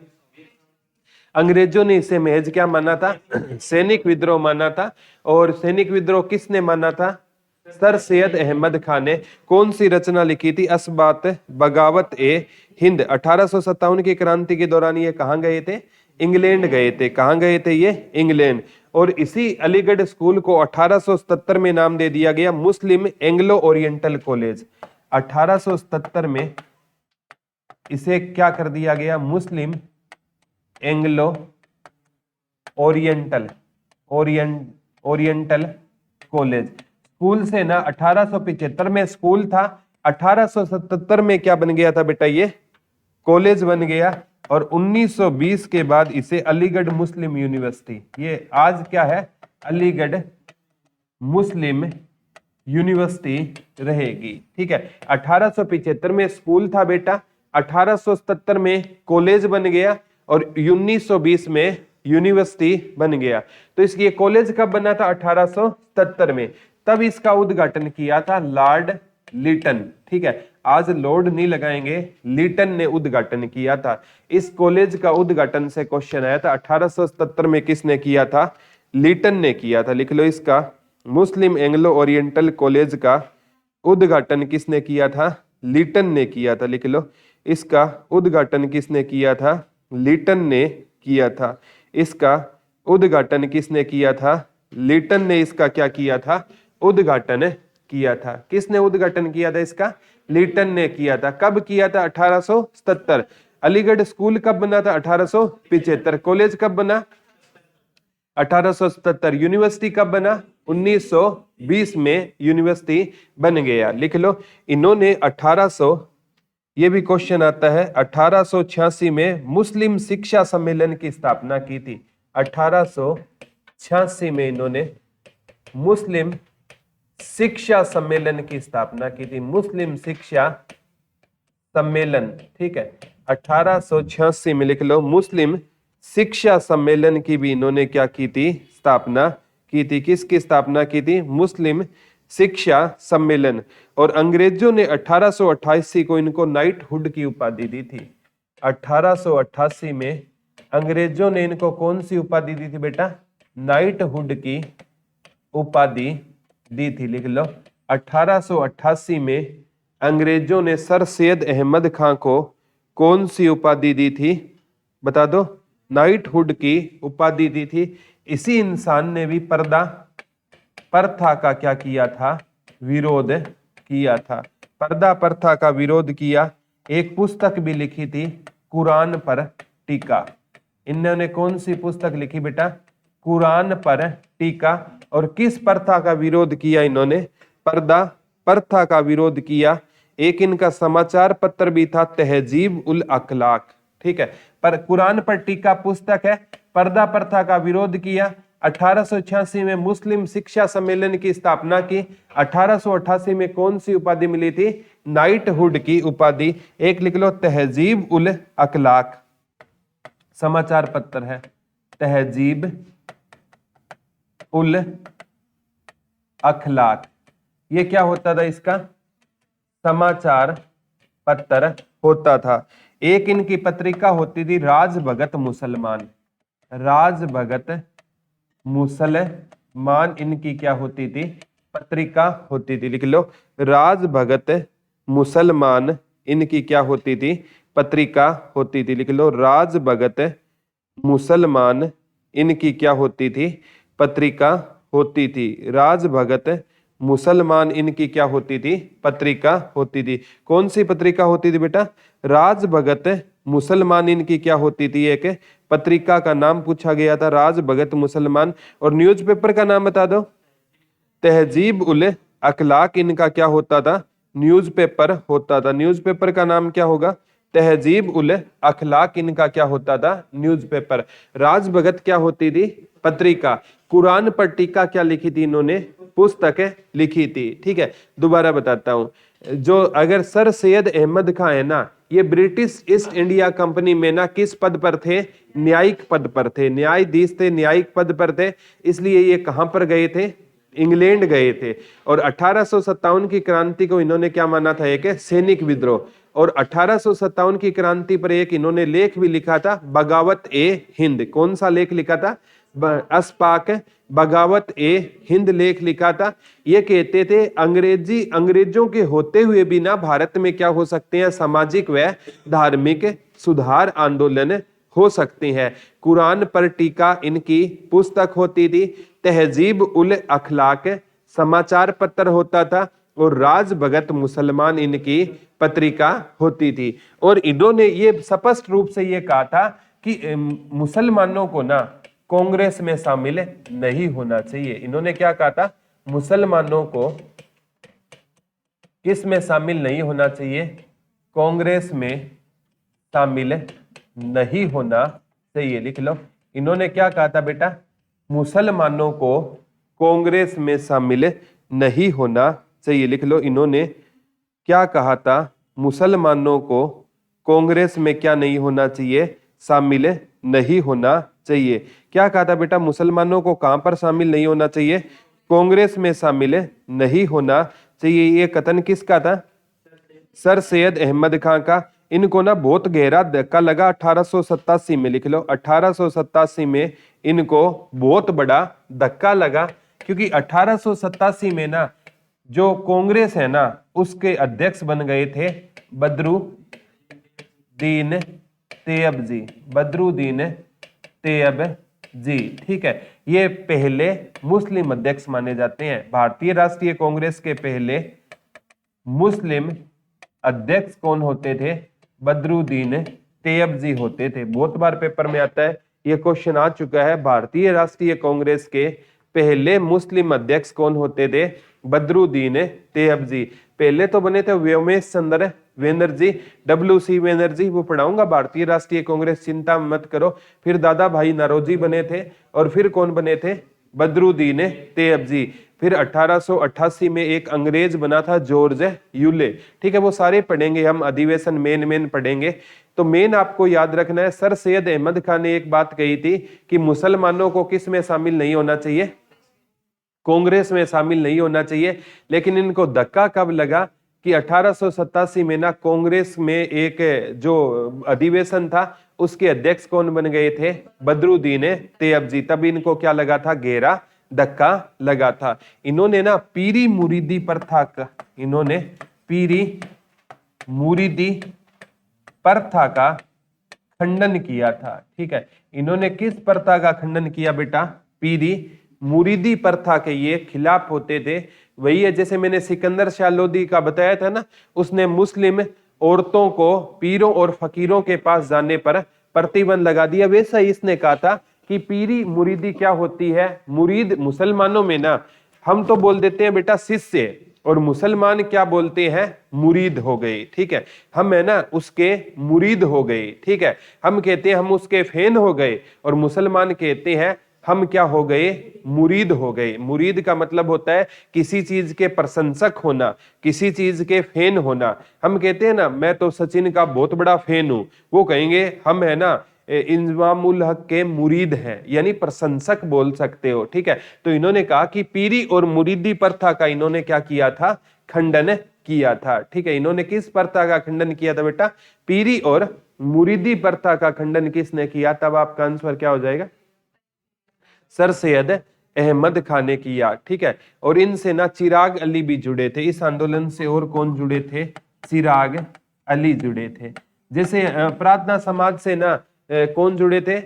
अंग्रेजों ने इसे महज क्या माना था? सैनिक विद्रोह माना था। और सैनिक विद्रोह किसने माना था? सर सैयद अहमद खान ने। कौन सी रचना लिखी थी? असबात बगावत ए हिंद। 1857 की क्रांति के दौरान ये कहां गए थे? इंग्लैंड गए थे। कहां गए थे ये? इंग्लैंड। और इसी अलीगढ़ स्कूल को 1877 में नाम दे दिया गया मुस्लिम एंग्लो ओरिएंटल कॉलेज। 1877 में इसे क्या कर दिया गया? मुस्लिम एंग्लो ओरिएंटल कॉलेज। स्कूल से ना 1875 में स्कूल था, 1877 में क्या बन गया था बेटा? ये कॉलेज बन गया। और 1920 के बाद इसे अलीगढ़ मुस्लिम यूनिवर्सिटी, ये आज क्या है? अलीगढ़ मुस्लिम यूनिवर्सिटी रहेगी। ठीक है, 1875 में स्कूल था बेटा, 1877 में कॉलेज बन गया और 1920 में यूनिवर्सिटी बन गया। तो इसकी कॉलेज कब बना था? 1877 में। तब इसका उद्घाटन किया था लॉर्ड लिटन। ठीक है, आज लॉर्ड नहीं लगाएंगे, लिटन ने उद्घाटन किया था। इस कॉलेज का उद्घाटन से क्वेश्चन आया था 1877 में, किसने किया था? लिटन ने किया था। लिख लो इसका, मुस्लिम एंग्लो ओरिएंटल कॉलेज का उद्घाटन किसने किया था? लिटन ने किया था। लिख लो, इसका उद्घाटन किसने किया था? लिटन ने किया था। इसका उद्घाटन किसने किया था? लिटन ने इसका क्या किया था? उद्घाटन किया था। किसने उद्घाटन किया था इसका? लिटन ने किया था। कब किया था? 1877। अलीगढ़ स्कूल कब बना था? 1875। कॉलेज कब बना? 1877। यूनिवर्सिटी कब बना? 1920 में यूनिवर्सिटी बन गया। लिख लो, इन्होंने 1800, ये भी क्वेश्चन आता है, 1886 में मुस्लिम शिक्षा सम्मेलन की स्थापना की थी। 1886 में इन्होंने मुस्लिम शिक्षा सम्मेलन की स्थापना की थी। मुस्लिम शिक्षा सम्मेलन, ठीक है, 1886 में। लिख लो, मुस्लिम शिक्षा सम्मेलन की भी इन्होंने क्या की थी? स्थापना की थी। किसकी स्थापना की थी? मुस्लिम शिक्षा सम्मेलन। और अंग्रेजों ने 1888 को इनको नाइटहुड की उपाधि दी थी। 1888 में अंग्रेजों ने इनको कौन सी उपाधि दी थी बेटा? नाइटहुड की उपाधि दी थी। लिख लो, 1888 में अंग्रेजों ने सर सैयद अहमद खां को कौन सी उपाधि दी थी? बता दो। नाइटहुड की उपाधि दी थी। इसी इंसान ने भी पर्दा प्रथा का क्या किया था? विरोध किया था। पर्दा प्रथा का विरोध किया। एक पुस्तक भी लिखी थी, कुरान पर टीका। इन्होंने कौन सी पुस्तक लिखी बेटा? कुरान पर टीका। और किस प्रथा का विरोध किया इन्होंने? पर्दा प्रथा का विरोध किया। एक इनका समाचार पत्र भी था, तहजीब उल अखलाक। ठीक है, पर कुरान पर टीका पुस्तक है। पर्दा प्रथा का विरोध किया। 1886 में मुस्लिम शिक्षा सम्मेलन की स्थापना की। 1888 में कौन सी उपाधि मिली थी? नाइटहुड की उपाधि। एक लिख लो, तहजीब उल अखलाक समाचार पत्र है। तहजीब उल अखलाक, ये क्या होता था? इसका समाचार पत्र होता था। एक इनकी पत्रिका होती थी राज भगत मुसलमान। राज भगत मुसलमान इनकी क्या होती थी? पत्रिका होती थी। लिख लो, राज भगत मुसलमान इनकी क्या होती थी? पत्रिका होती थी। लिख लो, राज भगत मुसलमान इनकी क्या होती थी? पत्रिका होती थी। राज भगत मुसलमान इनकी क्या होती थी? पत्रिका होती थी। कौन सी पत्रिका होती थी बेटा? राज भगत मुसलमान इनकी क्या होती थी? एक पत्रिका का नाम पूछा गया था, राज भगत मुसलमान। और न्यूज़पेपर का नाम बता दो। तहजीब उल अखलाक इनका क्या होता था? न्यूज़पेपर होता था। न्यूज़पेपर का नाम क्या होगा? तहजीब उल अखलाक इनका क्या होता था? न्यूज़पेपर। राज भगत क्या होती थी? पत्रिका। कुरान पर टीका क्या लिखी थी इन्होंने? पुस्तक लिखी थी। ठीक है, दोबारा बताता हूं। जो अगर सर सैयद अहमद खां है ना, ये ब्रिटिश ईस्ट इंडिया कंपनी में ना किस पद पर थे? न्यायिक पद पर थे। न्यायाधीश थे, न्यायिक पद पर थे। इसलिए ये कहां पर गए थे? इंग्लैंड गए थे। और 1857 की क्रांति को इन्होंने क्या माना था? एक सैनिक विद्रोह। और 1857 की क्रांति पर एक इन्होंने लेख भी लिखा था, बगावत ए हिंद। कौन सा लेख लिखा था? अस्पाक बगावत ए हिंद लेख लिखा था। ये कहते थे अंग्रेजों के होते हुए भी ना भारत में क्या हो सकते हैं? सामाजिक व धार्मिक सुधार आंदोलन हो सकते हैं। कुरान पर टीका इनकी पुस्तक होती थी। तहजीब उल अखलाक समाचार पत्र होता था। और राज भगत मुसलमान इनकी पत्रिका होती थी। और इन्होंने ये स्पष्ट रूप से ये कहा था कि मुसलमानों को ना कांग्रेस में शामिल नहीं होना चाहिए। इन्होंने क्या कहा था? मुसलमानों को किस में शामिल नहीं होना चाहिए? कांग्रेस में शामिल नहीं होना चाहिए। लिख लो, इन्होंने क्या कहा था बेटा? मुसलमानों को कांग्रेस में शामिल नहीं होना चाहिए। लिख लो, इन्होंने क्या कहा था? मुसलमानों को कांग्रेस में क्या नहीं होना चाहिए? शामिल नहीं होना चाहिए। क्या कहा था बेटा? मुसलमानों को कहां पर शामिल नहीं होना चाहिए? कांग्रेस में शामिल नहीं होना चाहिए। ये कथन किसका था? सर सैयद अहमद खां का। इनको ना बहुत गहरा धक्का लगा 1887 में, लिख लो 1887 में इनको बहुत बड़ा धक्का लगा, क्योंकि 1887 में ना जो कांग्रेस है ना उसके अध्यक्ष बन गए थे बदरुद्दीन तैयबजी, बदरुद्दीन तैयबजी। ठीक है, ये पहले मुस्लिम अध्यक्ष माने जाते हैं। भारतीय राष्ट्रीय कांग्रेस के पहले मुस्लिम अध्यक्ष कौन होते थे? बदरुद्दीन तैयबजी होते थे। बहुत बार पेपर में आता है, ये क्वेश्चन आ चुका है। भारतीय राष्ट्रीय कांग्रेस के पहले मुस्लिम अध्यक्ष कौन होते थे? बदरुद्दीन तैयबजी। पहले तो बने थे व्योमेश चंद्र बनर्जी, WC बनर्जी, वो पढ़ाऊंगा भारतीय राष्ट्रीय कांग्रेस, चिंता मत करो। फिर दादा भाई नौरोजी बने थे, और फिर कौन बने थे? बदरुद्दीन तैयबजी। फिर 1888 में एक अंग्रेज बना था जॉर्ज यूले। ठीक है, वो सारे पढ़ेंगे हम, अधिवेशन मेन पढ़ेंगे। तो मेन आपको याद रखना है, सर सैयद अहमद खान ने एक बात कही थी कि मुसलमानों को किस में शामिल नहीं होना चाहिए? कांग्रेस में शामिल नहीं होना चाहिए। लेकिन इनको धक्का कब लगा कि 1887 में ना कांग्रेस में एक जो अधिवेशन था उसके अध्यक्ष कौन बन गए थे? बदरुद्दीन तैयबजी। तब इनको क्या लगा था? गहरा धक्का लगा था। इन्होंने ना पीरी मुरीदी प्रथा का, इन्होंने पीरी मुरीदी प्रथा का खंडन किया था। ठीक है, इन्होंने किस प्रथा का खंडन किया बेटा? पीरी मुरीदी प्रथा के ये खिलाफ होते थे। वही है जैसे मैंने सिकंदर शाह लोदी का बताया था ना, उसने मुस्लिम औरतों को पीरों और फकीरों के पास जाने पर प्रतिबंध लगा दिया। वैसा ही इसने कहा था कि पीरी मुरीदी क्या होती है? मुरीद मुसलमानों में ना हम तो बोल देते हैं बेटा शिष्य, और मुसलमान क्या बोलते हैं? मुरीद हो गए। ठीक है, हम है ना उसके मुरीद हो गए। ठीक है, हम कहते हैं हम उसके फैन हो गए, और मुसलमान कहते हैं हम क्या हो गए? मुरीद हो गए। मुरीद का मतलब होता है किसी चीज के प्रशंसक होना, किसी चीज के फैन होना। हम कहते हैं ना मैं तो सचिन का बहुत बड़ा फैन हूं, वो कहेंगे हम है ना इंजमामुल हक के मुरीद हैं, यानी प्रशंसक बोल सकते हो। ठीक है, तो इन्होंने कहा कि पीरी और मुरीदी प्रथा का इन्होंने क्या किया था? खंडन किया था। ठीक है, इन्होंने किस प्रथा का खंडन किया था बेटा? पीरी और मुरीदी प्रथा का खंडन किसने किया? तब आपका आंसर क्या हो जाएगा? सर सैयद अहमद खान ने किया। ठीक है, और इनसे ना चिराग अली भी जुड़े थे इस आंदोलन से। और कौन जुड़े थे? चिराग अली जुड़े थे। जैसे प्रार्थना समाज से ना कौन जुड़े थे?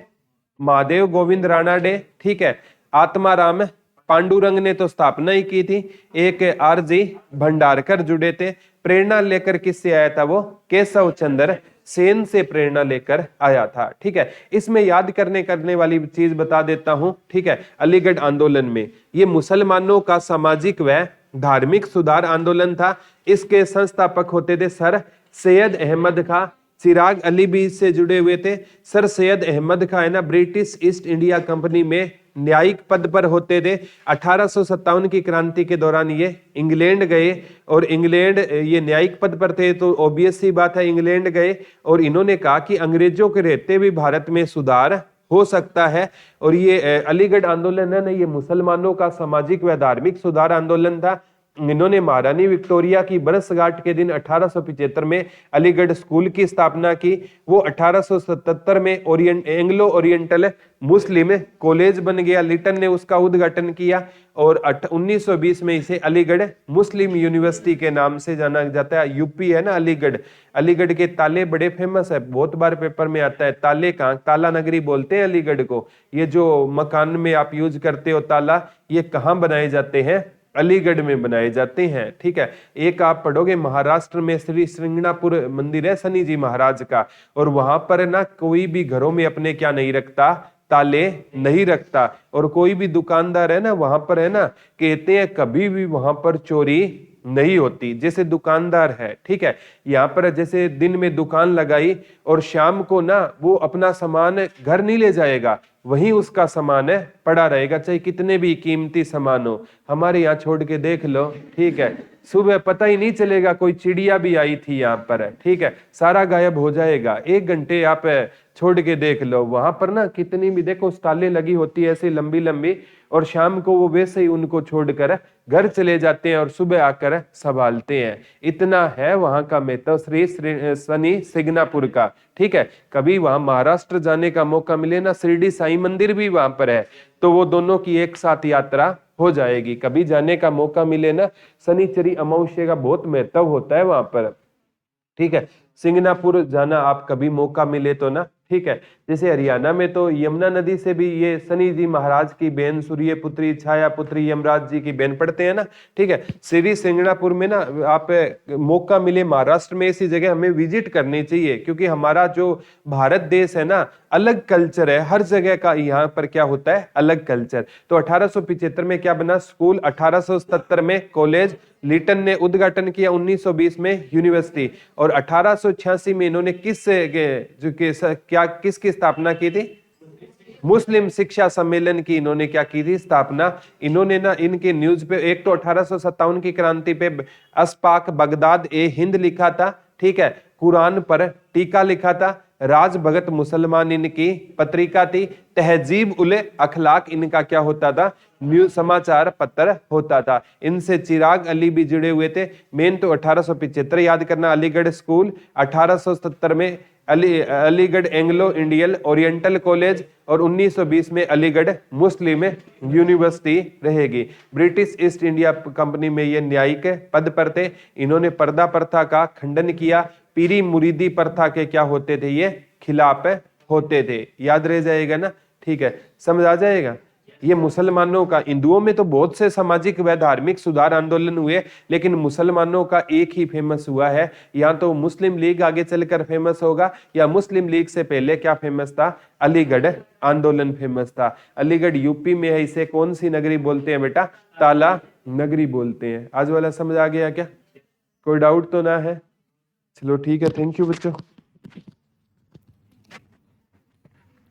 महादेव गोविंद रानाडे। ठीक है, आत्माराम पांडुरंग ने तो स्थापना ही की थी। एक RG भंडारकर जुड़े थे। प्रेरणा लेकर किससे आया था? वो केशव चंद्र सेन से प्रेरणा लेकर आया था। ठीक है, इसमें याद करने वाली चीज बता देता हूं। ठीक है, अलीगढ़ आंदोलन में ये मुसलमानों का सामाजिक व धार्मिक सुधार आंदोलन था। इसके संस्थापक होते थे सर सैयद अहमद खां। चिराग अली भी इससे जुड़े हुए थे। सर सैयद अहमद खां है ना ब्रिटिश ईस्ट इंडिया कंपनी में न्यायिक पद पर होते थे। 1857 की क्रांति के दौरान ये इंग्लैंड गए, और इंग्लैंड ये न्यायिक पद पर थे तो ऑब्वियस सी बात है इंग्लैंड गए, और इन्होंने कहा कि अंग्रेजों के रहते भी भारत में सुधार हो सकता है। और ये अलीगढ़ आंदोलन है ना, ये मुसलमानों का सामाजिक व धार्मिक सुधार आंदोलन था। इन्होंने महारानी विक्टोरिया की बरसगांठ के दिन 1875 में अलीगढ़ स्कूल की स्थापना की। वो 1877 में एंग्लो ओरिएंटल मुस्लिम कॉलेज बन गया, लिटन ने उसका उद्घाटन किया। और 1920 में इसे अलीगढ़ मुस्लिम यूनिवर्सिटी के नाम से जाना जाता है। यूपी है ना अलीगढ़, अलीगढ़ के ताले बड़े फेमस है, बहुत बार पेपर में आता है। ताले कहाँ? ताला नगरी बोलते हैं अलीगढ़ को। ये जो मकान में आप यूज करते हो ताला, ये कहाँ बनाए जाते हैं? अलीगढ़ में बनाए जाते हैं। ठीक है, एक आप पढ़ोगे महाराष्ट्र में श्री श्रृंगनापुर मंदिर है शनि जी महाराज का, और वहां पर ना कोई भी घरों में अपने क्या नहीं रखता? ताले नहीं रखता। और कोई भी दुकानदार है ना वहां पर है ना, कहते हैं कभी भी वहां पर चोरी नहीं होती। जैसे दुकानदार है, ठीक है, यहाँ पर जैसे दिन में दुकान लगाई और शाम को ना वो अपना सामान घर नहीं ले जाएगा, वहीं उसका सामान है पड़ा रहेगा, चाहे कितने भी कीमती सामान हो। हमारे यहाँ छोड़ के देख लो, ठीक है, सुबह पता ही नहीं चलेगा कोई चिड़िया भी आई थी यहाँ पर, ठीक है, सारा गायब हो जाएगा। 1 घंटे आप छोड़ के देख लो, वहां पर ना कितनी भी देखो स्टालें लगी होती है ऐसी लंबी लंबी, और शाम को वो वैसे ही उनको छोड़कर घर चले जाते हैं और सुबह आकर संभालते हैं। इतना है वहां का महत्व श्री शनि सिंगनापुर का, ठीक है। कभी वहां महाराष्ट्र जाने का मौका मिले ना, शिरडी साईं मंदिर भी वहां पर है, तो वो दोनों की एक साथ यात्रा हो जाएगी। कभी जाने का मौका मिले ना, शनिचरी अमावस्या का बहुत महत्व होता है वहां पर, ठीक है। सिंगनापुर जाना आप कभी मौका मिले तो ना, ठीक है। जैसे हरियाणा में तो यमुना नदी से भी ये शनि जी महाराज की बहन सूर्य पुत्री छाया पुत्री यमराज जी की बहन पड़ते हैं ना, ठीक है। श्री सिंगनापुर में ना आप मौका मिले महाराष्ट्र में, ऐसी जगह हमें विजिट करनी चाहिए, क्योंकि हमारा जो भारत देश है ना, अलग कल्चर है हर जगह का, यहाँ पर क्या होता है अलग कल्चर। तो 1875 में क्या बना स्कूल, 1877 में कॉलेज, लिटन ने उद्घाटन किया, 1920 में यूनिवर्सिटी, और 1886 में इन्होंने किसकी स्थापना की थी, मुस्लिम शिक्षा सम्मेलन की इन्होंने क्या की थी स्थापना। इन्होंने ना इनके न्यूज पे एक तो 1857 की क्रांति पे अस्पाक बगदाद ए हिंद लिखा था, ठीक है, कुरान पर टीका लिखा था, राज भगत मुसलमान इनकी पत्रिका थी, तहजीब उल अखलाक इनका क्या होता था, न्यूज समाचार पत्र होता था। इनसे चिराग अली भी जुड़े हुए थे। मेन तो 1875 याद करना, अलीगढ़ स्कूल, 1870 में Aligarh Anglo Indian oriental college, और 1920 में अलीगढ़ मुस्लिम यूनिवर्सिटी रहेगी। ब्रिटिश ईस्ट इंडिया कंपनी में ये न्यायिक पद पर थे। इन्होंने पर्दा प्रथा का खंडन किया। पीरी मुरीदी प्रथा के क्या होते थे, ये खिलाफ होते थे। याद रह जाएगा ना, ठीक है, समझ आ जाएगा। ये मुसलमानों का, हिंदुओं में तो बहुत से सामाजिक व धार्मिक सुधार आंदोलन हुए, लेकिन मुसलमानों का एक ही फेमस हुआ है। या तो मुस्लिम लीग आगे चलकर फेमस होगा, या मुस्लिम लीग से पहले क्या फेमस था, अलीगढ़ आंदोलन फेमस था। अलीगढ़ यूपी में है, इसे कौन सी नगरी बोलते हैं बेटा, ताला नगरी बोलते हैं। आज वाला समझ आ गया क्या, कोई डाउट तो ना है? चलो ठीक है, थैंक यू बच्चों।